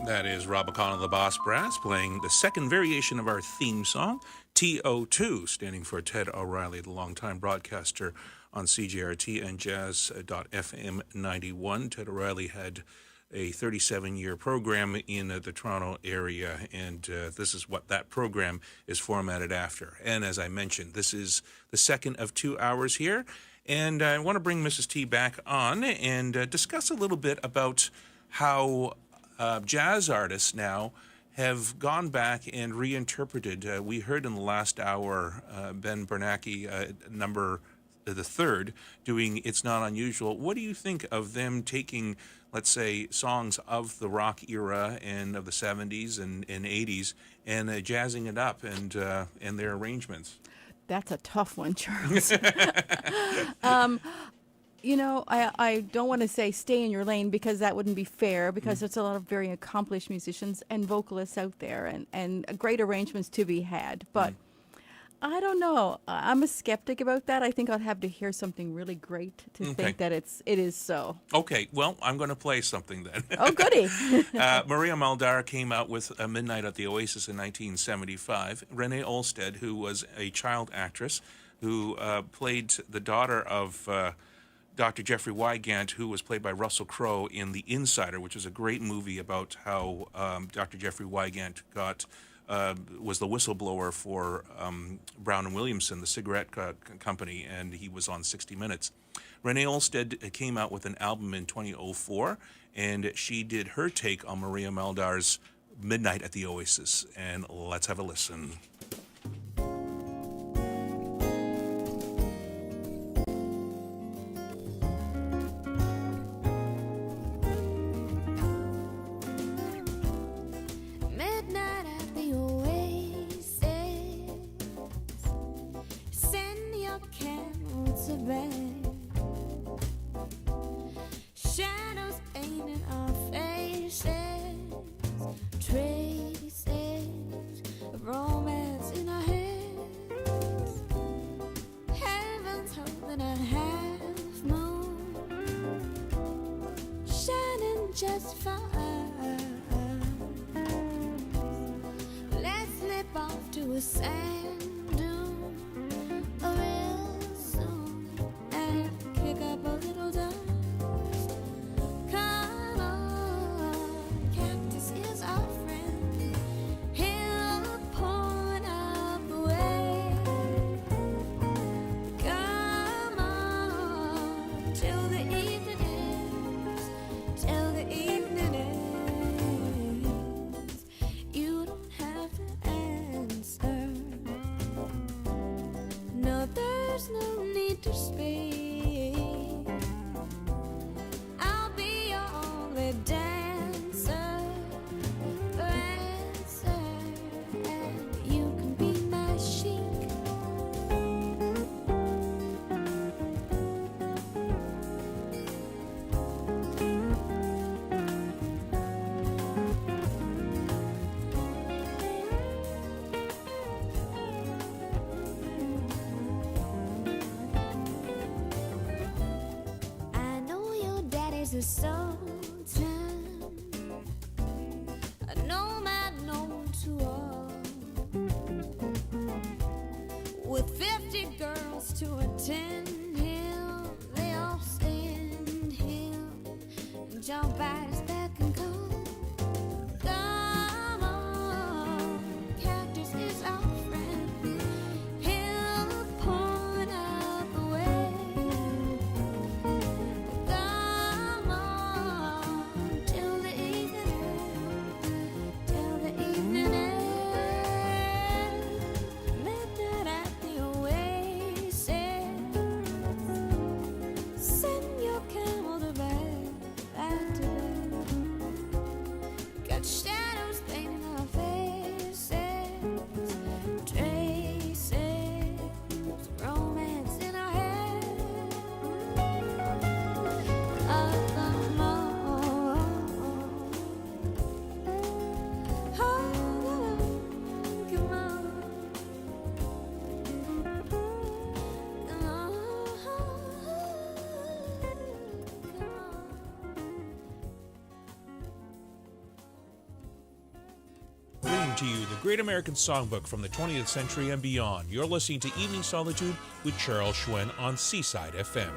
That is Rob O'Connell, the Boss Brass, playing the second variation of our theme song, TO2, standing for Ted O'Reilly, the longtime broadcaster on CJRT and Jazz.FM 91. Ted O'Reilly had a 37-year program in the Toronto area, and this is what that program is formatted after. And as I mentioned, this is the second of 2 hours here, and I want to bring Mrs. T back on and discuss a little bit about how jazz artists now have gone back and reinterpreted. We heard in the last hour Ben Bernanke, number the third, doing It's Not Unusual. What do you think of them taking, let's say, songs of the rock era and of the 70s and 80s and jazzing it up and their arrangements? That's a tough one, Charles. You know, I don't want to say stay in your lane because that wouldn't be fair, because there's a lot of very accomplished musicians and vocalists out there and great arrangements to be had. But I don't know. I'm a skeptic about that. I think I'd have to hear something really great to think that it is so. Okay, well, I'm going to play something then. Oh, goody. Maria Muldaur came out with Midnight at the Oasis in 1975. Renee Olstead, who was a child actress who played the daughter of Dr. Jeffrey Wygant, who was played by Russell Crowe in The Insider, which is a great movie about how Dr. Jeffrey Wygant was the whistleblower for Brown and Williamson, the cigarette company, and he was on 60 Minutes. Renee Olstead came out with an album in 2004, and she did her take on Maria Muldaur's Midnight at the Oasis, and let's have a listen. Just fine. Let's slip off to a sand dune real soon and kick up a little dust. Come on, cactus is our friend. He'll point up the way. Come on, till the evening ends. Till the evening ends, you don't have to answer. No, there's no need to speak. I'll be your only dancer, and you can be my chic. A sultan, a nomad known to all, with 50 girls to attend him. They all send him and jump at his beck and call. Come on, cactus is our friend. He'll point up the way. Send your camel to bed, back to bed. bring to you the Great American Songbook from the 20th century and beyond. You're listening to Evening Solitude with Charles Hsuen on Seaside FM.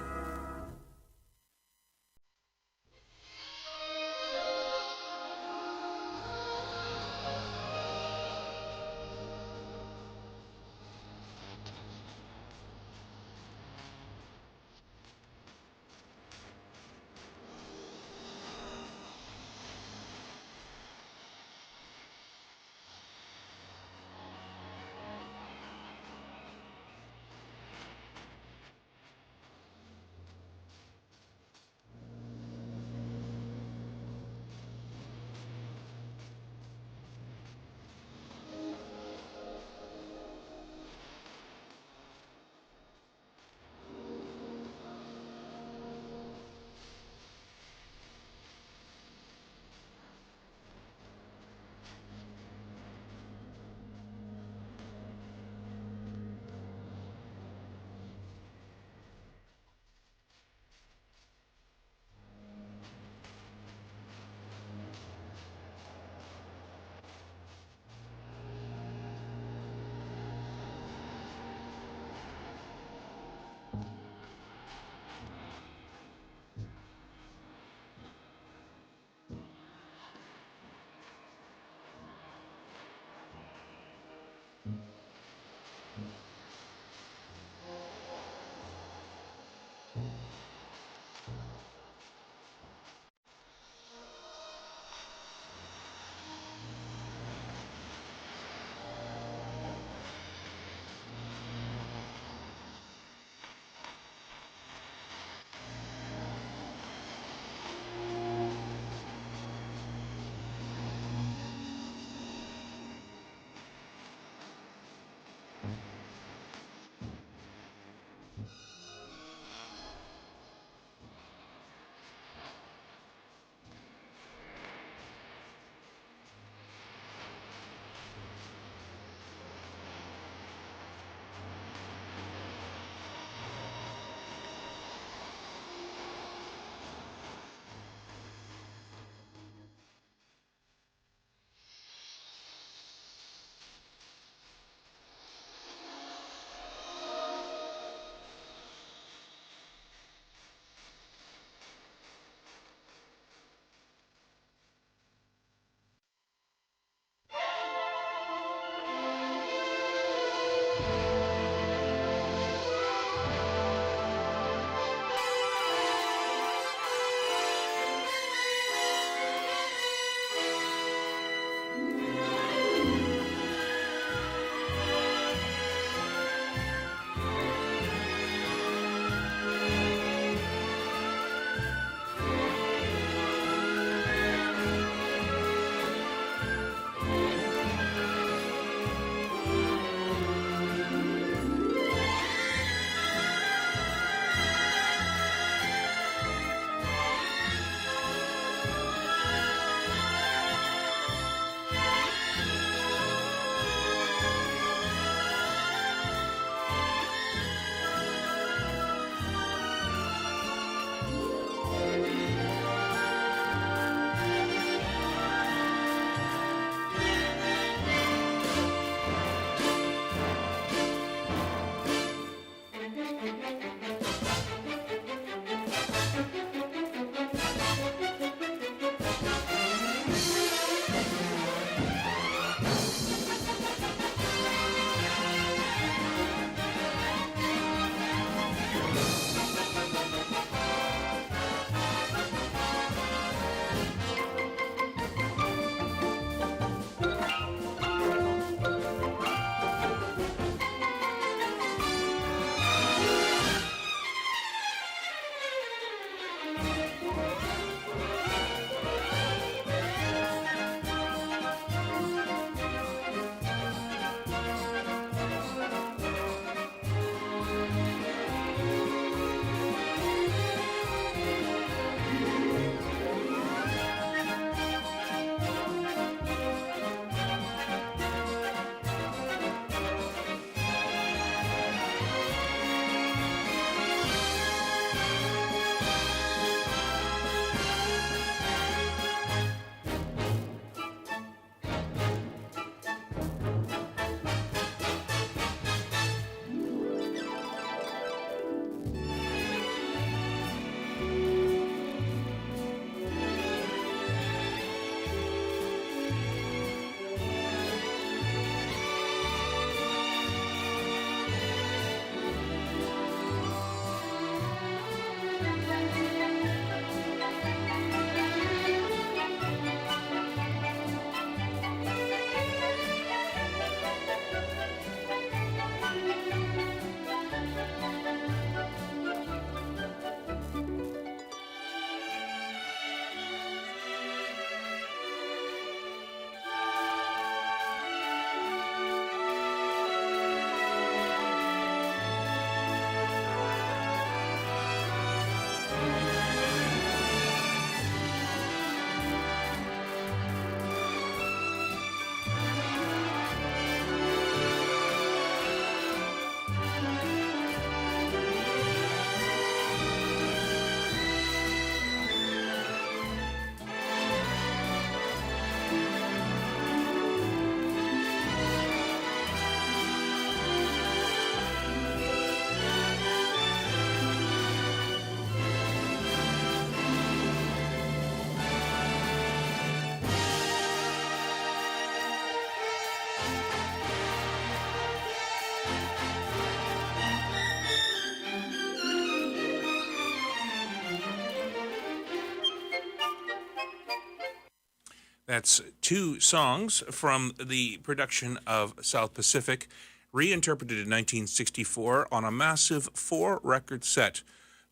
That's two songs from the production of South Pacific, reinterpreted in 1964 on a massive 4-record set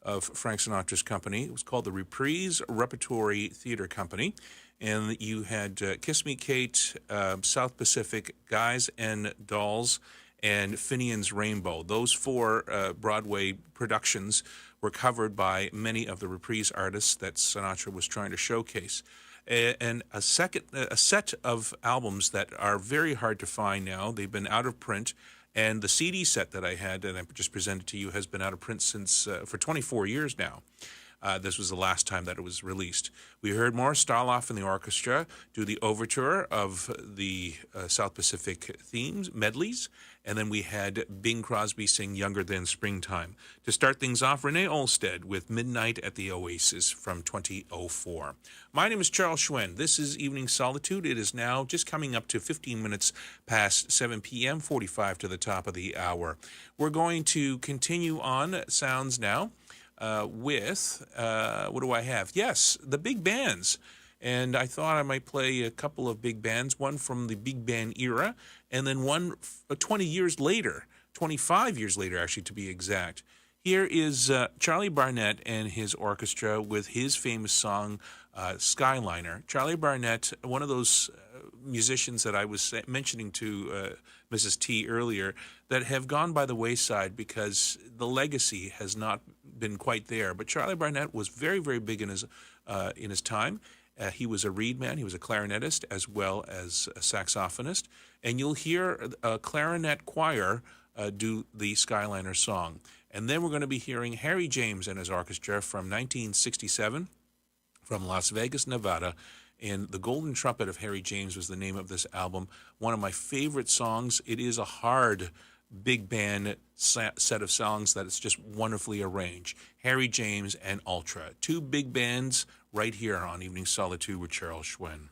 of Frank Sinatra's company. It was called the Reprise Repertory Theater Company. And you had Kiss Me Kate, South Pacific, Guys and Dolls, and Finian's Rainbow. Those 4 Broadway productions were covered by many of the Reprise artists that Sinatra was trying to showcase. And a set of albums that are very hard to find now. They've been out of print, and the CD set that I had and I just presented to you has been out of print since for 24 years now. This was the last time that it was released. We heard Morris Starloff and the orchestra do the overture of the South Pacific themes, medleys, and then we had Bing Crosby sing Younger Than Springtime. To start things off, Renee Olstead with Midnight at the Oasis from 2004. My name is Charles Hsuen. This is Evening Solitude. It is now just coming up to 15 minutes past 7 p.m., 45 to the top of the hour. We're going to continue on sounds now. With, what do I have? Yes, the big bands. And I thought I might play a couple of big bands, one from the big band era, and then one 20 years later, 25 years later, actually, to be exact. Here is Charlie Barnett and his orchestra with his famous song, Skyliner. Charlie Barnett, one of those musicians that I was mentioning to Mrs. T earlier, that have gone by the wayside because the legacy has not been quite there. But Charlie Barnett was very, very big in his time. He was a reed man. He was a clarinetist as well as a saxophonist. And you'll hear a clarinet choir do the Skyliner song. And then we're going to be hearing Harry James and his orchestra from 1967 from Las Vegas, Nevada. And The Golden Trumpet of Harry James was the name of this album. One of my favorite songs. It is a hard big band set of songs that is just wonderfully arranged. Harry James and Ultra. Two big bands right here on Evening Solitude with Charles Hsuen.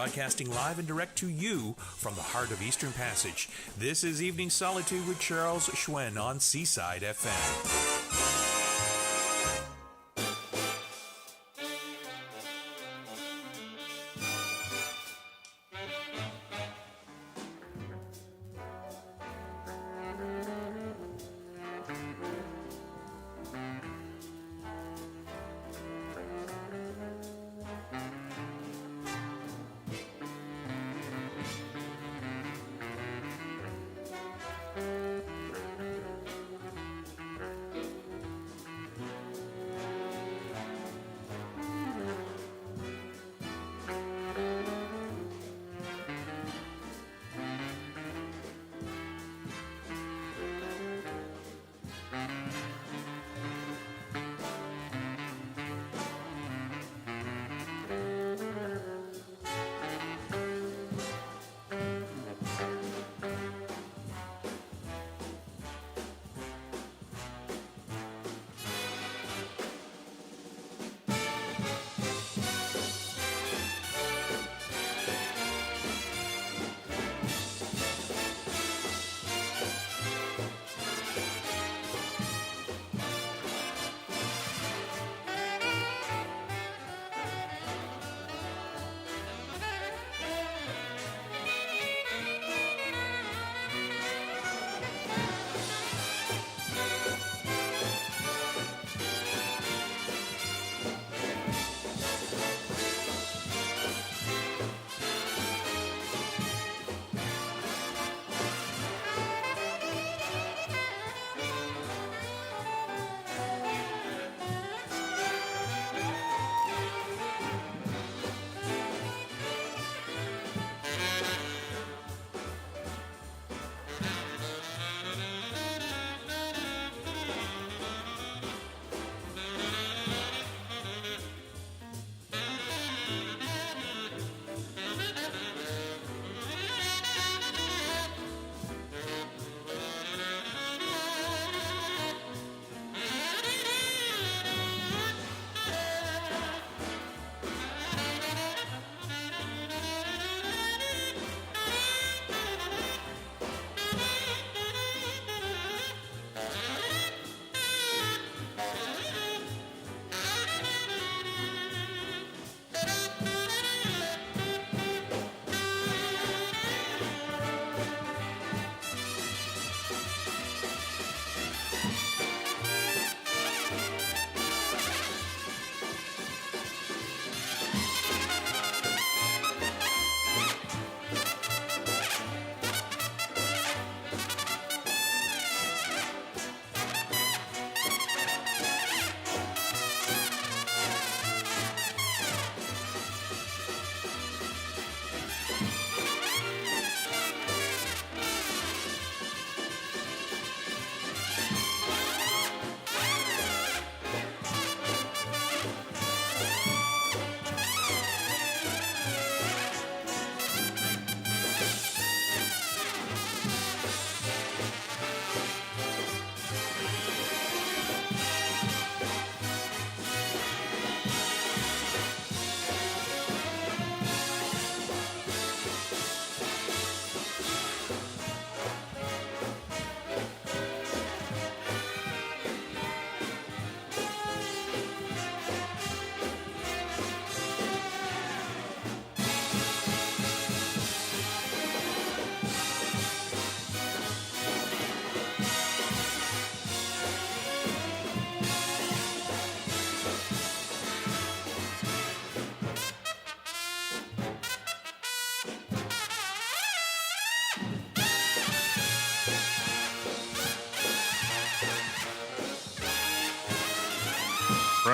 broadcasting live and direct to you from the heart of Eastern Passage. This is Evening Solitude with Charles Hsuen on Seaside FM.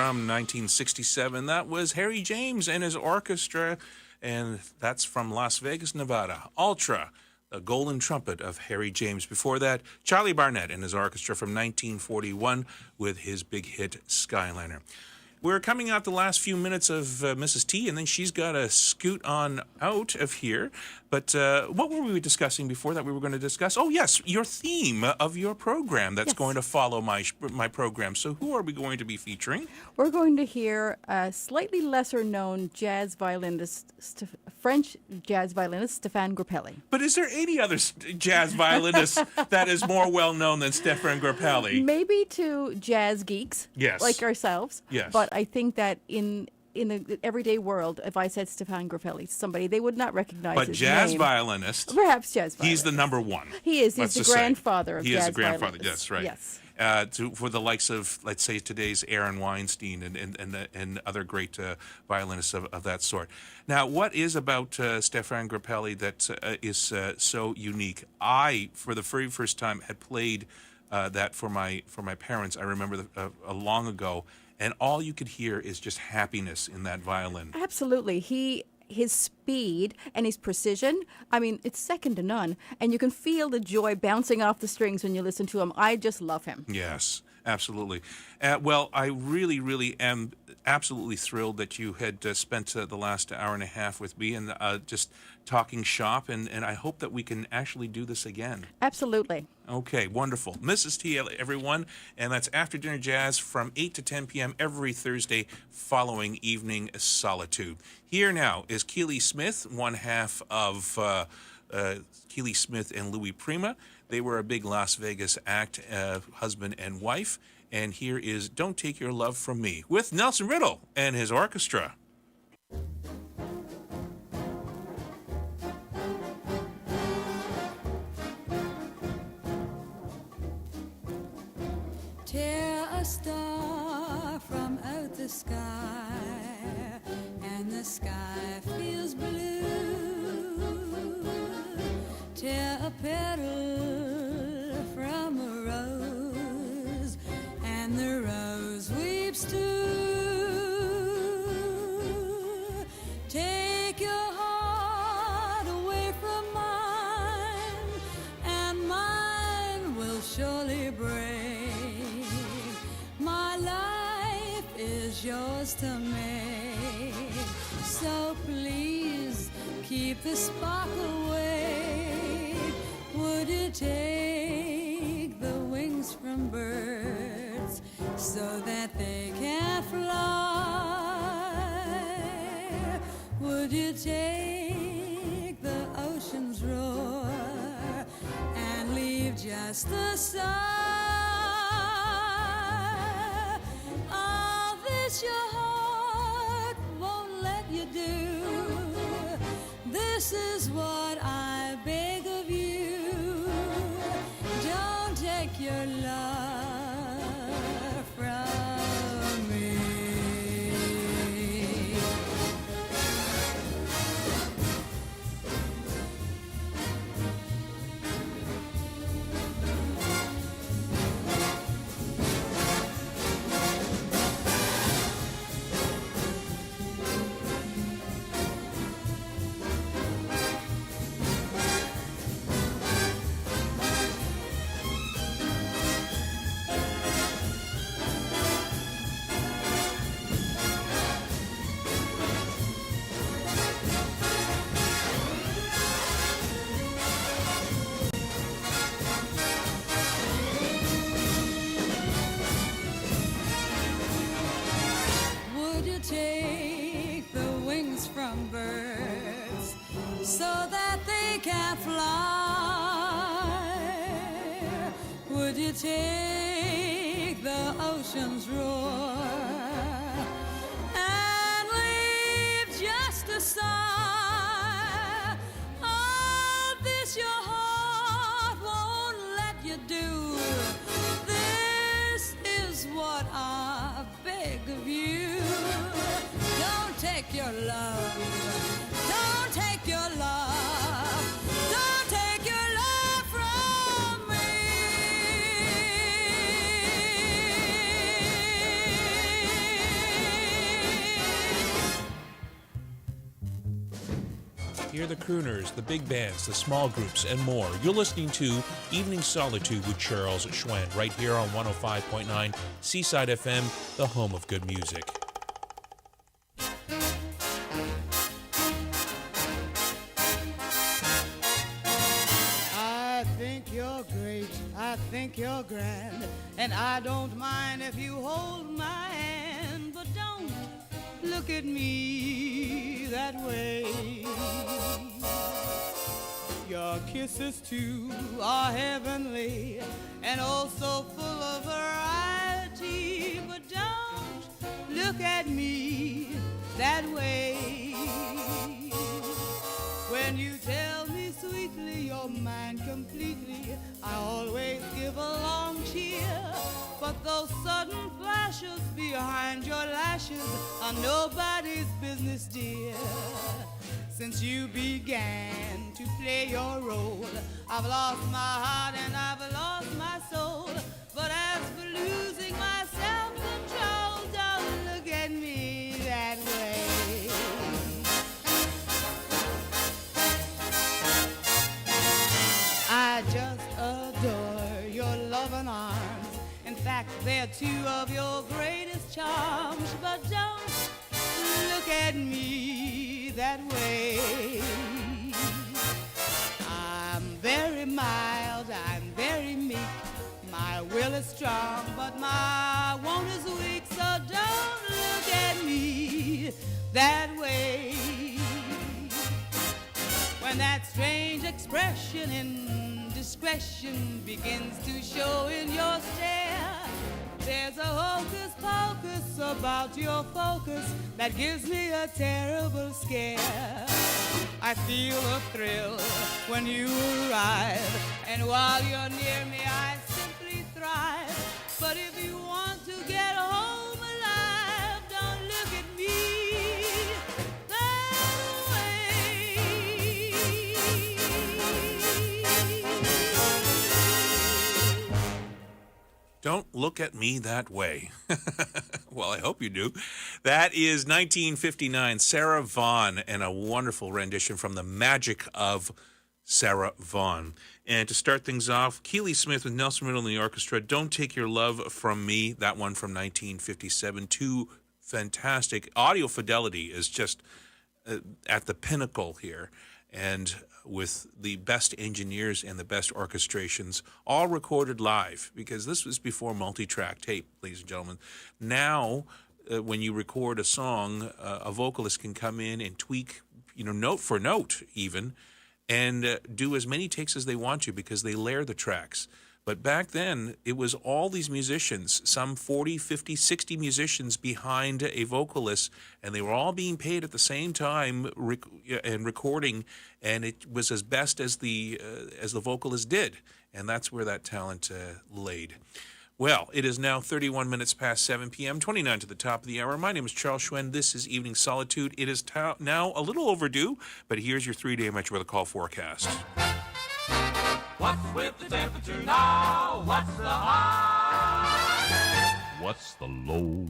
From 1967, that was Harry James and his orchestra, and that's from Las Vegas, Nevada. Ultra, the Golden Trumpet of Harry James. Before that, Charlie Barnett and his orchestra from 1941 with his big hit Skyliner. We're coming out the last few minutes of Mrs. T, and then she's got to scoot on out of here. But what were we discussing before that we were going to discuss? Oh, yes, your theme of your program that's going to follow my program. So who are we going to be featuring? We're going to hear a slightly lesser-known jazz violinist, French jazz violinist, Stéphane Grappelli. But is there any other jazz violinist that is more well-known than Stéphane Grappelli? Maybe to jazz geeks like ourselves. Yes. But I think that in the everyday world, if I said Stéphane Grappelli, somebody, they would not recognize but his jazz name. violinist. Perhaps jazz violinist. He's the number one. He is. He's the grandfather of jazz He is the grandfather. violinists. That's right. Yes. For the likes of, let's say, today's Aaron Weinstein and other great violinists of that sort. Now, what is about Stéphane Grappelli that is so unique? I, for the very first time, had played that for my parents. I remember long ago, and all you could hear is just happiness in that violin. Absolutely. His speed and his precision, I mean, it's second to none. And you can feel the joy bouncing off the strings when you listen to him. I just love him. Yes, absolutely. Well, I really, really am absolutely thrilled that you had spent the last hour and a half with me and just talking shop, and I hope that we can actually do this again. Absolutely. Okay, wonderful. Mrs. T, everyone, and that's After Dinner Jazz from 8 to 10 p.m. every Thursday following Evening Solitude. Here now is Keely Smith, one half of Keely Smith and Louis Prima. They were a big Las Vegas act, husband and wife. And here is Don't Take Your Love From Me with Nelson Riddle and his orchestra. Tear a star from out the sky, and the sky feels blue. Tear a petal from a rose, and the rose weeps too. Take your heart away from mine, and mine will surely break. My life is yours to make, so please keep the spark away. Would you take the wings from birds so that they can fly? Would you take the ocean's roar and leave just the sigh? All this your heart won't let you do. This is what I beg of you. Don't take your love from me. Take the wings from birds so that they can fly? Would you take the ocean's roar and leave just a sigh? All this your heart won't let you do. This is what I beg of you. Don't take your love. Don't take your love. Don't take your love from me. Hear the crooners, the big bands, the small groups, and more. You're listening to Evening Solitude with Charles Hsuen right here on 105.9 Seaside FM, the home of good music. think you're grand, and I don't mind if you hold my hand, but don't look at me that way. Your kisses too are heavenly and also full of variety, but don't look at me that way. When you tell me sweetly you're mine completely, I always give a long cheer, but those sudden flashes behind your lashes are nobody's business, dear. Since you began to play your role, I've lost my heart and I've lost my soul. But as for losing my self-control, don't look at me that way. I just adore your loving arms. In fact, they're two of your greatest charms. But don't look at me that way. I'm very mild, I'm very meek. My will is strong, but my want is weak. So don't look at me that way. When that strange expression in discretion begins to show in your stare, there's a hocus pocus about your focus that gives me a terrible scare. I feel a thrill when you arrive, and while you're near me I simply thrive. But if you want to get home alive, don't look at me that way. Don't look at me that way. Well, I hope you do. That is 1959, Sarah Vaughan, and a wonderful rendition from The Magic of Sarah Vaughan. And to start things off, Keely Smith with Nelson Riddle and the orchestra, Don't Take Your Love From Me, that one from 1957. Two fantastic. Audio fidelity is just at the pinnacle here. And with the best engineers and the best orchestrations, all recorded live, because this was before multi-track tape, ladies and gentlemen. Now, when you record a song, a vocalist can come in and tweak, note for note even, and do as many takes as they want to, because they layer the tracks. But back then, it was all these musicians, some 40, 50, 60 musicians behind a vocalist, and they were all being paid at the same time and recording, and it was as best as the vocalist did, and that's where that talent laid. Well, it is now 31 minutes past 7 p.m., 29 to the top of the hour. My name is Charles Hsuen. This is Evening Solitude. It is now a little overdue, but here's your 3-day Metro Weather Call forecast. What's with the temperature now? What's the high? What's the low?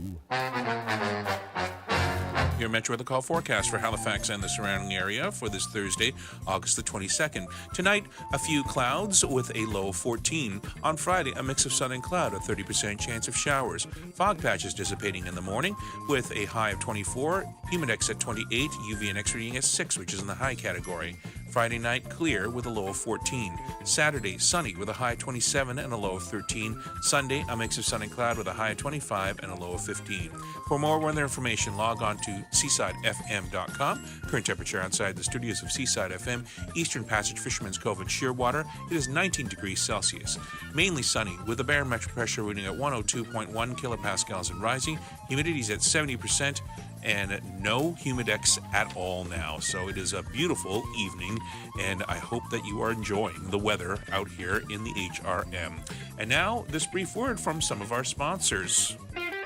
Your Metro Weather Call forecast for Halifax and the surrounding area for this Thursday, August the 22nd. Tonight, a few clouds with a low of 14. On Friday, a mix of sun and cloud, a 30% chance of showers. Fog patches dissipating in the morning with a high of 24, humidex at 28, UV and X reading at 6, which is in the high category. Friday night, clear with a low of 14. Saturday, sunny with a high of 27 and a low of 13. Sunday, a mix of sun and cloud with a high of 25 and a low of 15. For more weather information, log on to seasidefm.com. Current temperature outside the studios of Seaside FM, Eastern Passage, Fisherman's Cove, and Shearwater. It is 19 degrees Celsius. Mainly sunny with a barometric pressure reading at 102.1 kilopascals and rising. Humidity is at 70%. And no humidex at all now. So it is a beautiful evening, and I hope that you are enjoying the weather out here in the HRM. And now, this brief word from some of our sponsors.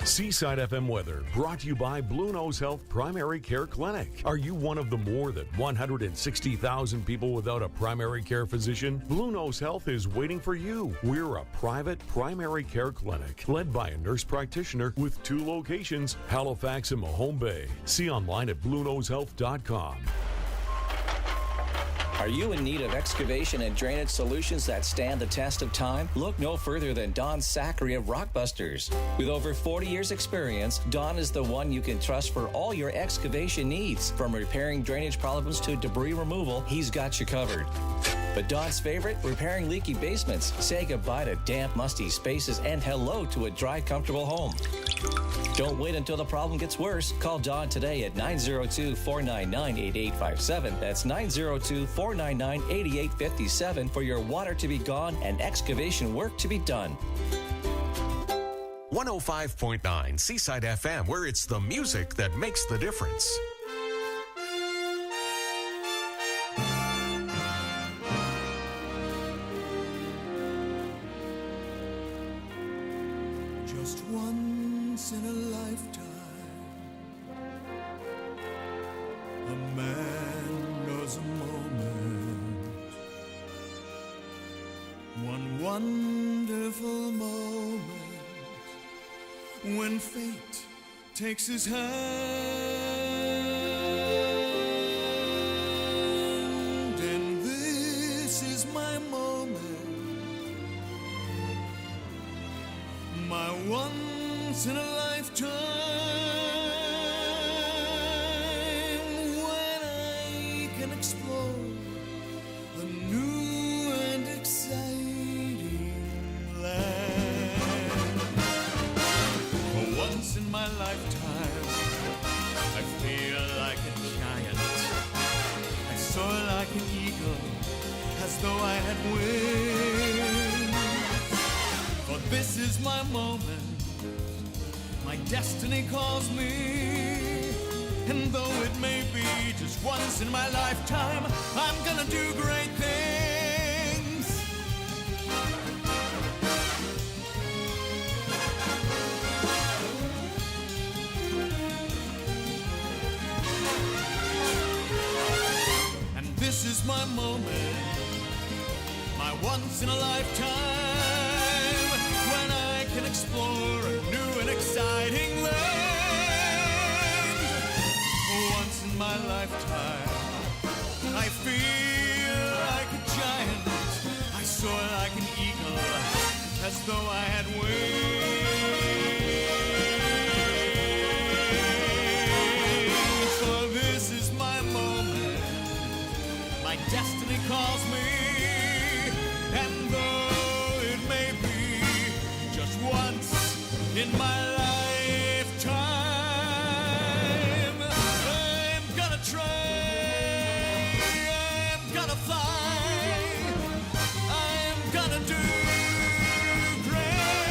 Seaside FM weather brought to you by Blue Nose Health Primary Care Clinic. Are you one of the more than 160,000 people without a primary care physician? Blue Nose Health is waiting for you. We're a private primary care clinic led by a nurse practitioner with 2 locations, Halifax and Mahone Bay. See online at BlueNoseHealth.com. Are you in need of excavation and drainage solutions that stand the test of time? Look no further than Don Zachary of Rockbusters. With over 40 years experience, Don is the one you can trust for all your excavation needs. From repairing drainage problems to debris removal, he's got you covered. But Don's favorite? Repairing leaky basements. Say goodbye to damp, musty spaces and hello to a dry, comfortable home. Don't wait until the problem gets worse. Call Don today at 902-499-8857. That's 902-499-8857 for your water to be gone and excavation work to be done. 105.9 Seaside FM, where it's the music that makes the difference. Just once in a lifetime, a man knows a moment, one wonderful moment, when fate takes his hand, and this is my moment, my once in a lifetime, when I can explore a new and exciting land. For once in my lifetime, I feel like a giant. I soar like an eagle, as though I had wings. For this is my moment, my destiny calls me. And though it may be just once in my lifetime, I'm gonna do great things. And this is my moment, my once in a lifetime, when I can explore a new and exciting land. Once in my lifetime, I feel like a giant. I soar like an eagle, as though I had wings. For this is my moment, my destiny calls me. And though it may be just once in my lifetime, I'm gonna try, I'm gonna fly, I'm gonna do great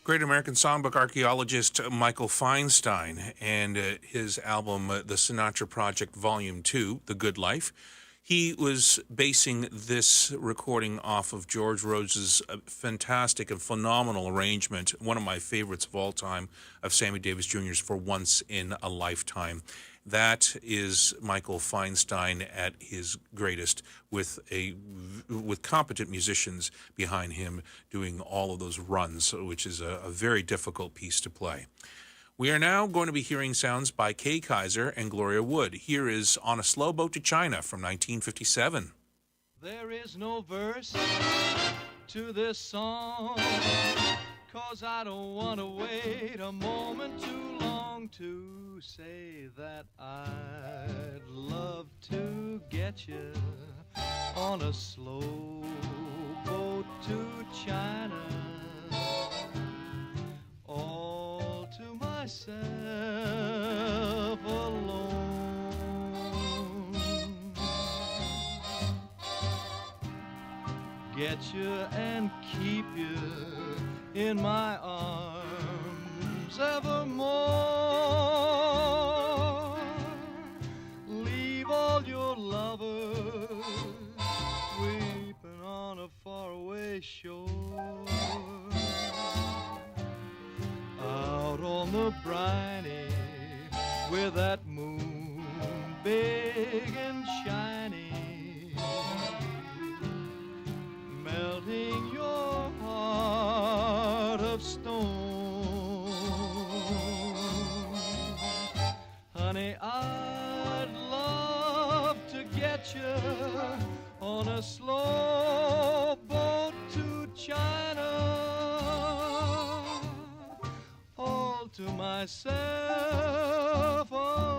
Great American Songbook archaeologist Michael Feinstein and his album, The Sinatra Project Volume 2, The Good Life. He was basing this recording off of George Rose's fantastic and phenomenal arrangement, one of my favorites of all time, of Sammy Davis Jr.'s For Once in a Lifetime. That is Michael Feinstein at his greatest, with competent musicians behind him doing all of those runs, which is a very difficult piece to play. We are now going to be hearing sounds by Kay Kaiser and Gloria Wood. Here is On a Slow Boat to China from 1957. There is no verse to this song, 'cause I don't want to wait a moment too long to say that I'd love to get you on a slow boat to China, all to myself alone. Get you and keep you in my arms evermore. Leave all your lovers weeping on a faraway shore. Out on the briny with that moon big and shiny, melting your heart of stone. Honey, I'd love to get you on a slow myself alone.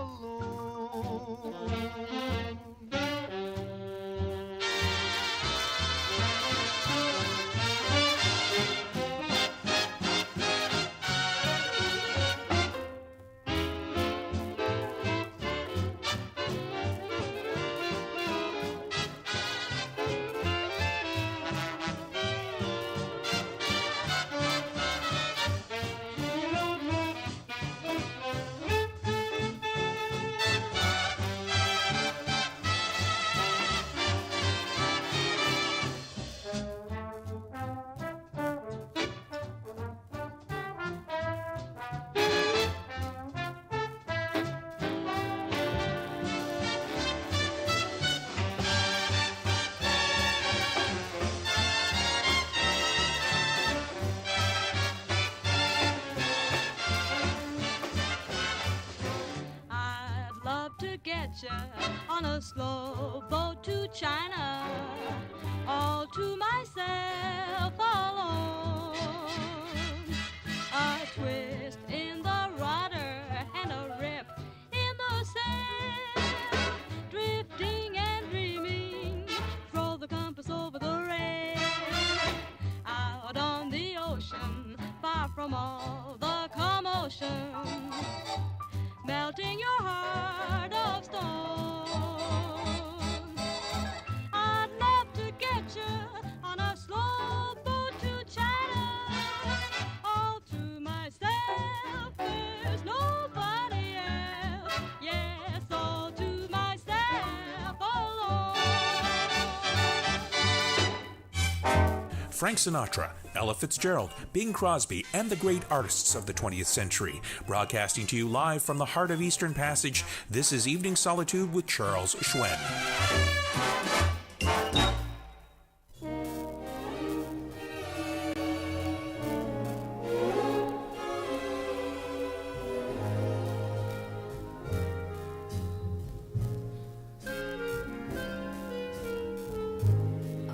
I'd love to get you on a slow boat to China, all to myself alone. A twist in the rudder and a rip in the sail, drifting and dreaming, throw the compass over the rail. Out on the ocean, far from all the commotion, melting your heart of stone. I'd love to get you on a slow boat to China, all to myself, there's nobody else. Yes, all to myself alone. Frank Sinatra, Ella Fitzgerald, Bing Crosby, and the great artists of the 20th century. Broadcasting to you live from the heart of Eastern Passage, this is Evening Solitude with Charles Hsuen.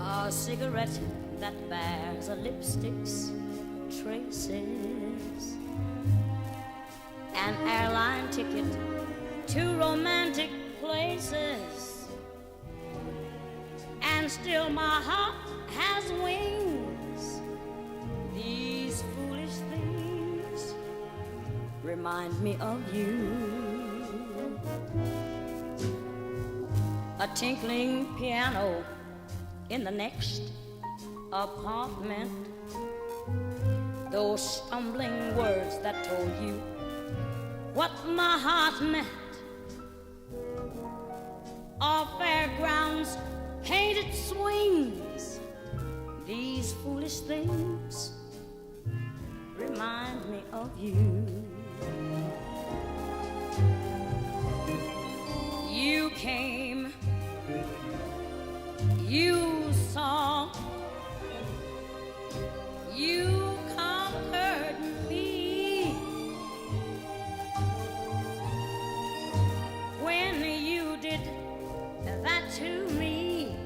A cigarette that bears a lipstick's traces, an airline ticket to romantic places, and still my heart has wings. These foolish things remind me of you. A tinkling piano in the next apartment, those stumbling words that told you what my heart meant, are fairgrounds, painted swings. These foolish things remind me of you. You came, you saw, you conquered me. When you did that to me,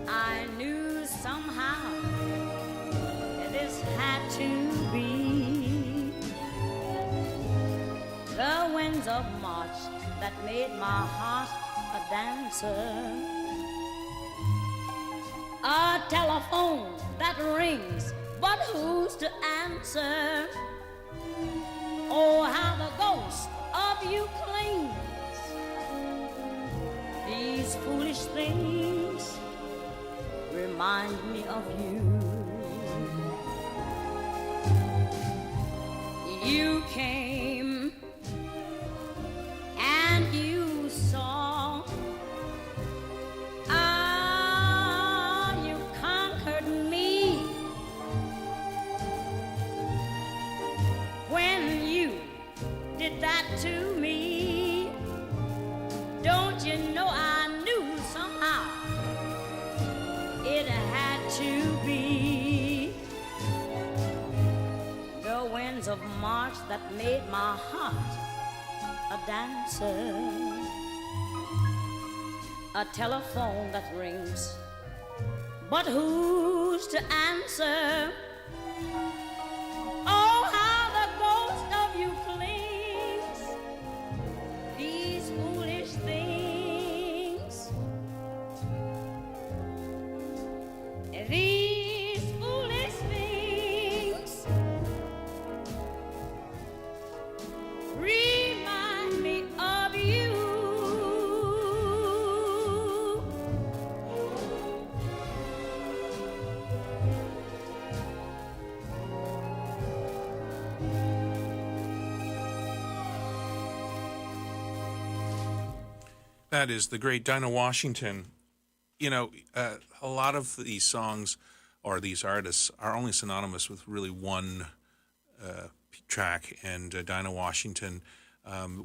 I knew somehow this had to be. The winds of March that made my heart a dancer, a telephone that rings, but who's to answer? Oh, how the ghost of you clings. These foolish things remind me of you. You came and you saw, you conquered me. When you did that to me, don't you know I knew somehow it had to be. The winds of March that made my heart a dancer, a telephone that rings, but who's to answer? Oh, how the ghost That is the great Dinah Washington. You know, a lot of these songs or these artists are only synonymous with really one track, and Dinah Washington,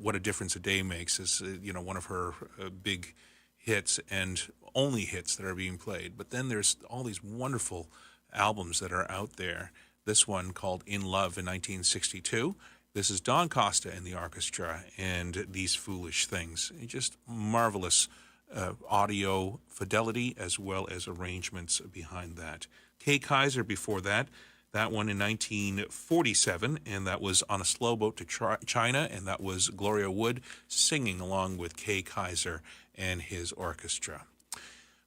What a Difference a Day Makes, is one of her big hits and only hits that are being played. But then there's all these wonderful albums that are out there. This one called In Love in 1962. This is Don Costa and the orchestra and These Foolish Things. Just marvelous audio fidelity as well as arrangements behind that. Kay Kaiser before that. That one in 1947, and that was On a Slow Boat to China, and that was Gloria Wood singing along with Kay Kaiser and his orchestra.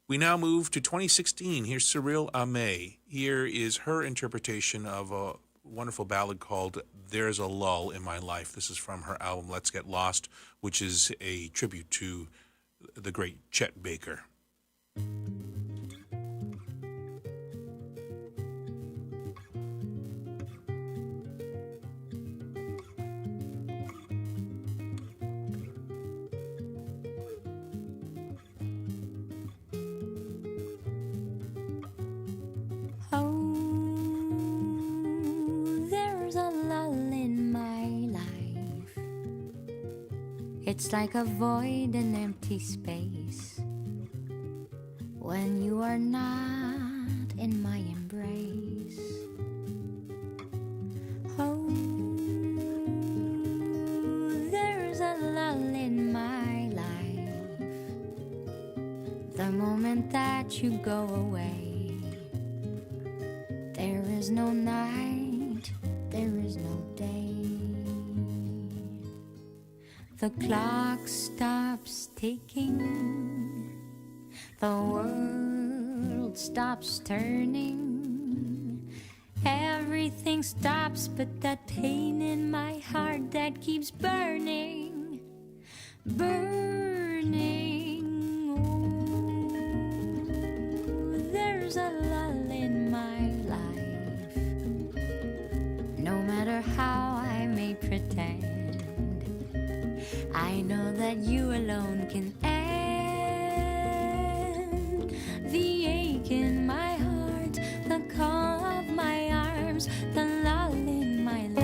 We now move to 2016. Here's Cyril Amé. Here is her interpretation of a wonderful ballad called There's a Lull in My Life. This is from her album Let's Get Lost, which is a tribute to the great Chet Baker. It's like a void, an empty space, when you are not in my embrace. Oh, there's a lull in my life, the moment that you go away. There is no night, there is no day. The clock stops ticking, the world stops turning, everything stops but that pain in my heart that keeps burning, burning. Oh, there's a lull in my life, no matter how I may pretend. I know that you alone can end the ache in my heart, the call of my arms, the lull in my life.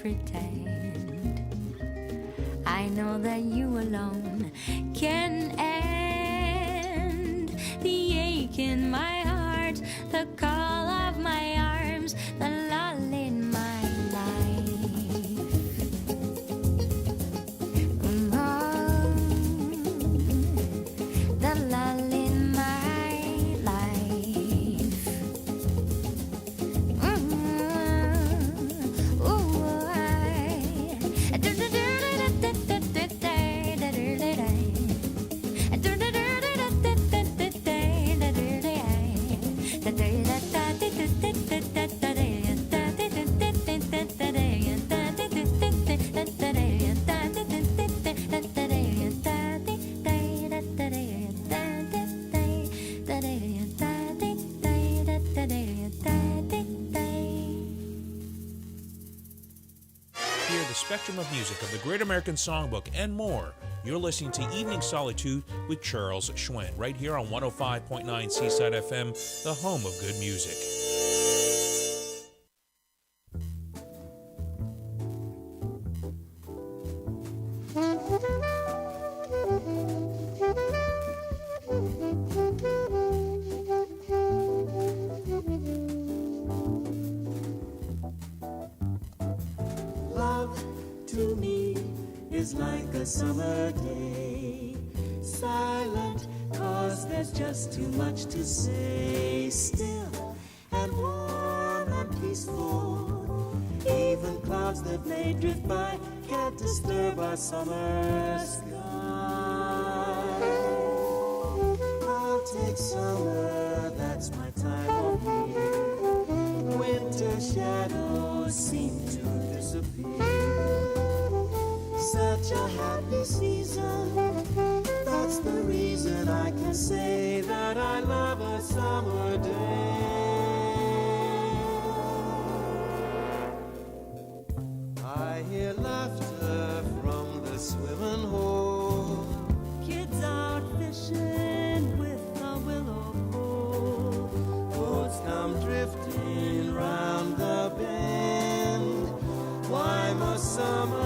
Pretend I know that you alone can end the ache in my heart, the call of my arms, the lull in my life. Oh, the lull in my life. Spectrum of music of the Great American Songbook and more. You're listening to Evening Solitude with Charles Hsuen, right here on 105.9 Seaside FM, the home of good music. is like a summer day. Silent, 'cause there's just too much to say. Still and warm and peaceful. Even clouds that may drift by can't disturb our summer sky. I'll take summer, that's my time of year. Winter shadows seem to disappear. Such a happy season, that's the reason I can say that I love a summer day. I hear laughter from the swimming hole. Kids out fishing with a willow pole. Boats come drifting round the bend. Why must summer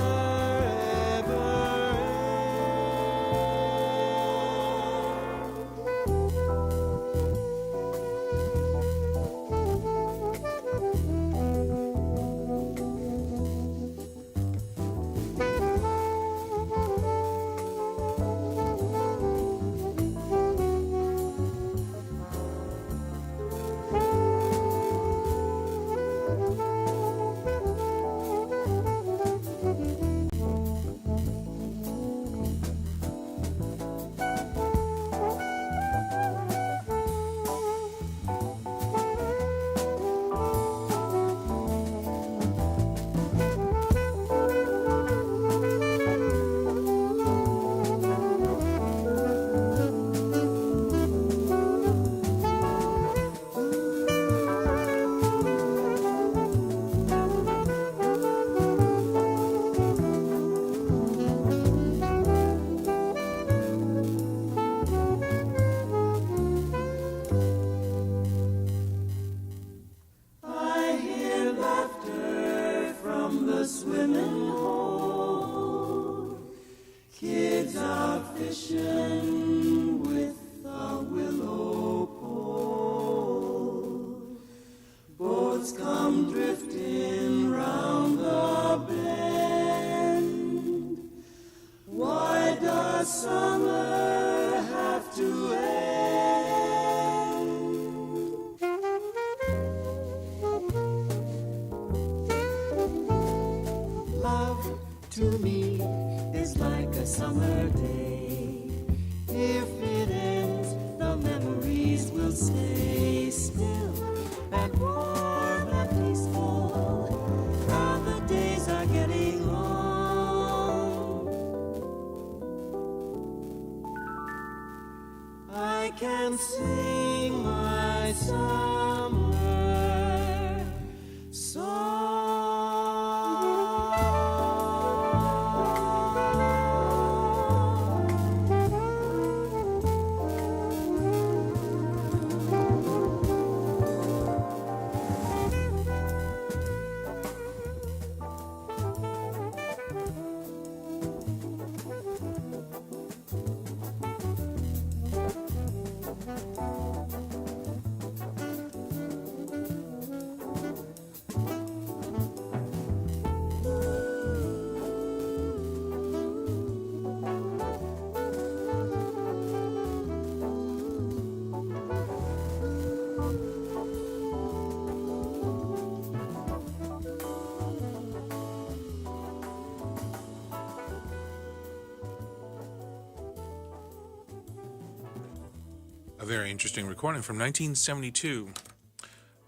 A very interesting recording from 1972.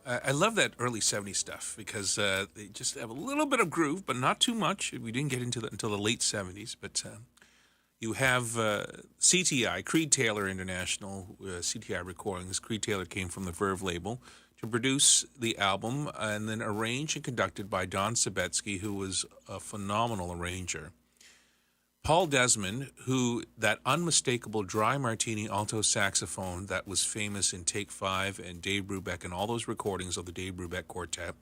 I love that early 70s stuff because they just have a little bit of groove, but not too much. We didn't get into that until the late 70s, but you have CTI, Creed Taylor International, CTI Recordings. Creed Taylor came from the Verve label to produce the album and then arranged and conducted by Don Sabetsky, who was a phenomenal arranger. Paul Desmond, who that unmistakable dry martini alto saxophone that was famous in Take 5 and Dave Brubeck and all those recordings of the Dave Brubeck Quartet.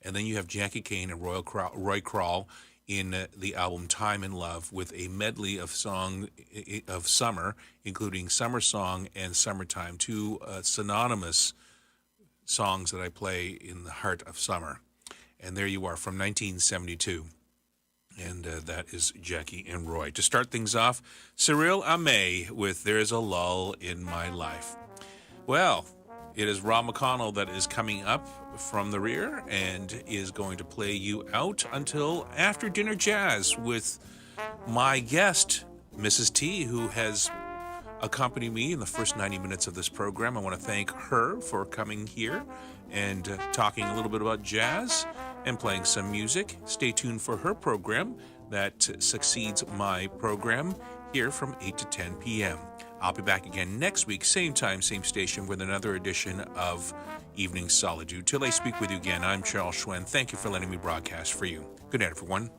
And then you have Jackie Kane and Roy Kral in the album Time and Love with a medley of summer, including Summer Song and Summertime, two synonymous songs that I play in the heart of summer. And there you are from 1972. And that is Jackie and Roy. To start things off, Cyril Amé with There's a Lull in My Life. Well, it is Rob McConnell that is coming up from the rear and is going to play you out until after dinner jazz with my guest, Mrs. T, who has accompanied me in the first 90 minutes of this program. I want to thank her for coming here and talking a little bit about jazz and playing some music. Stay tuned for her program that succeeds my program here from 8 to 10 p.m. I'll be back again next week, same time, same station, with another edition of Evening Solitude. Till I speak with you again, I'm Charles Hsuen. Thank you for letting me broadcast for you. Good night, everyone.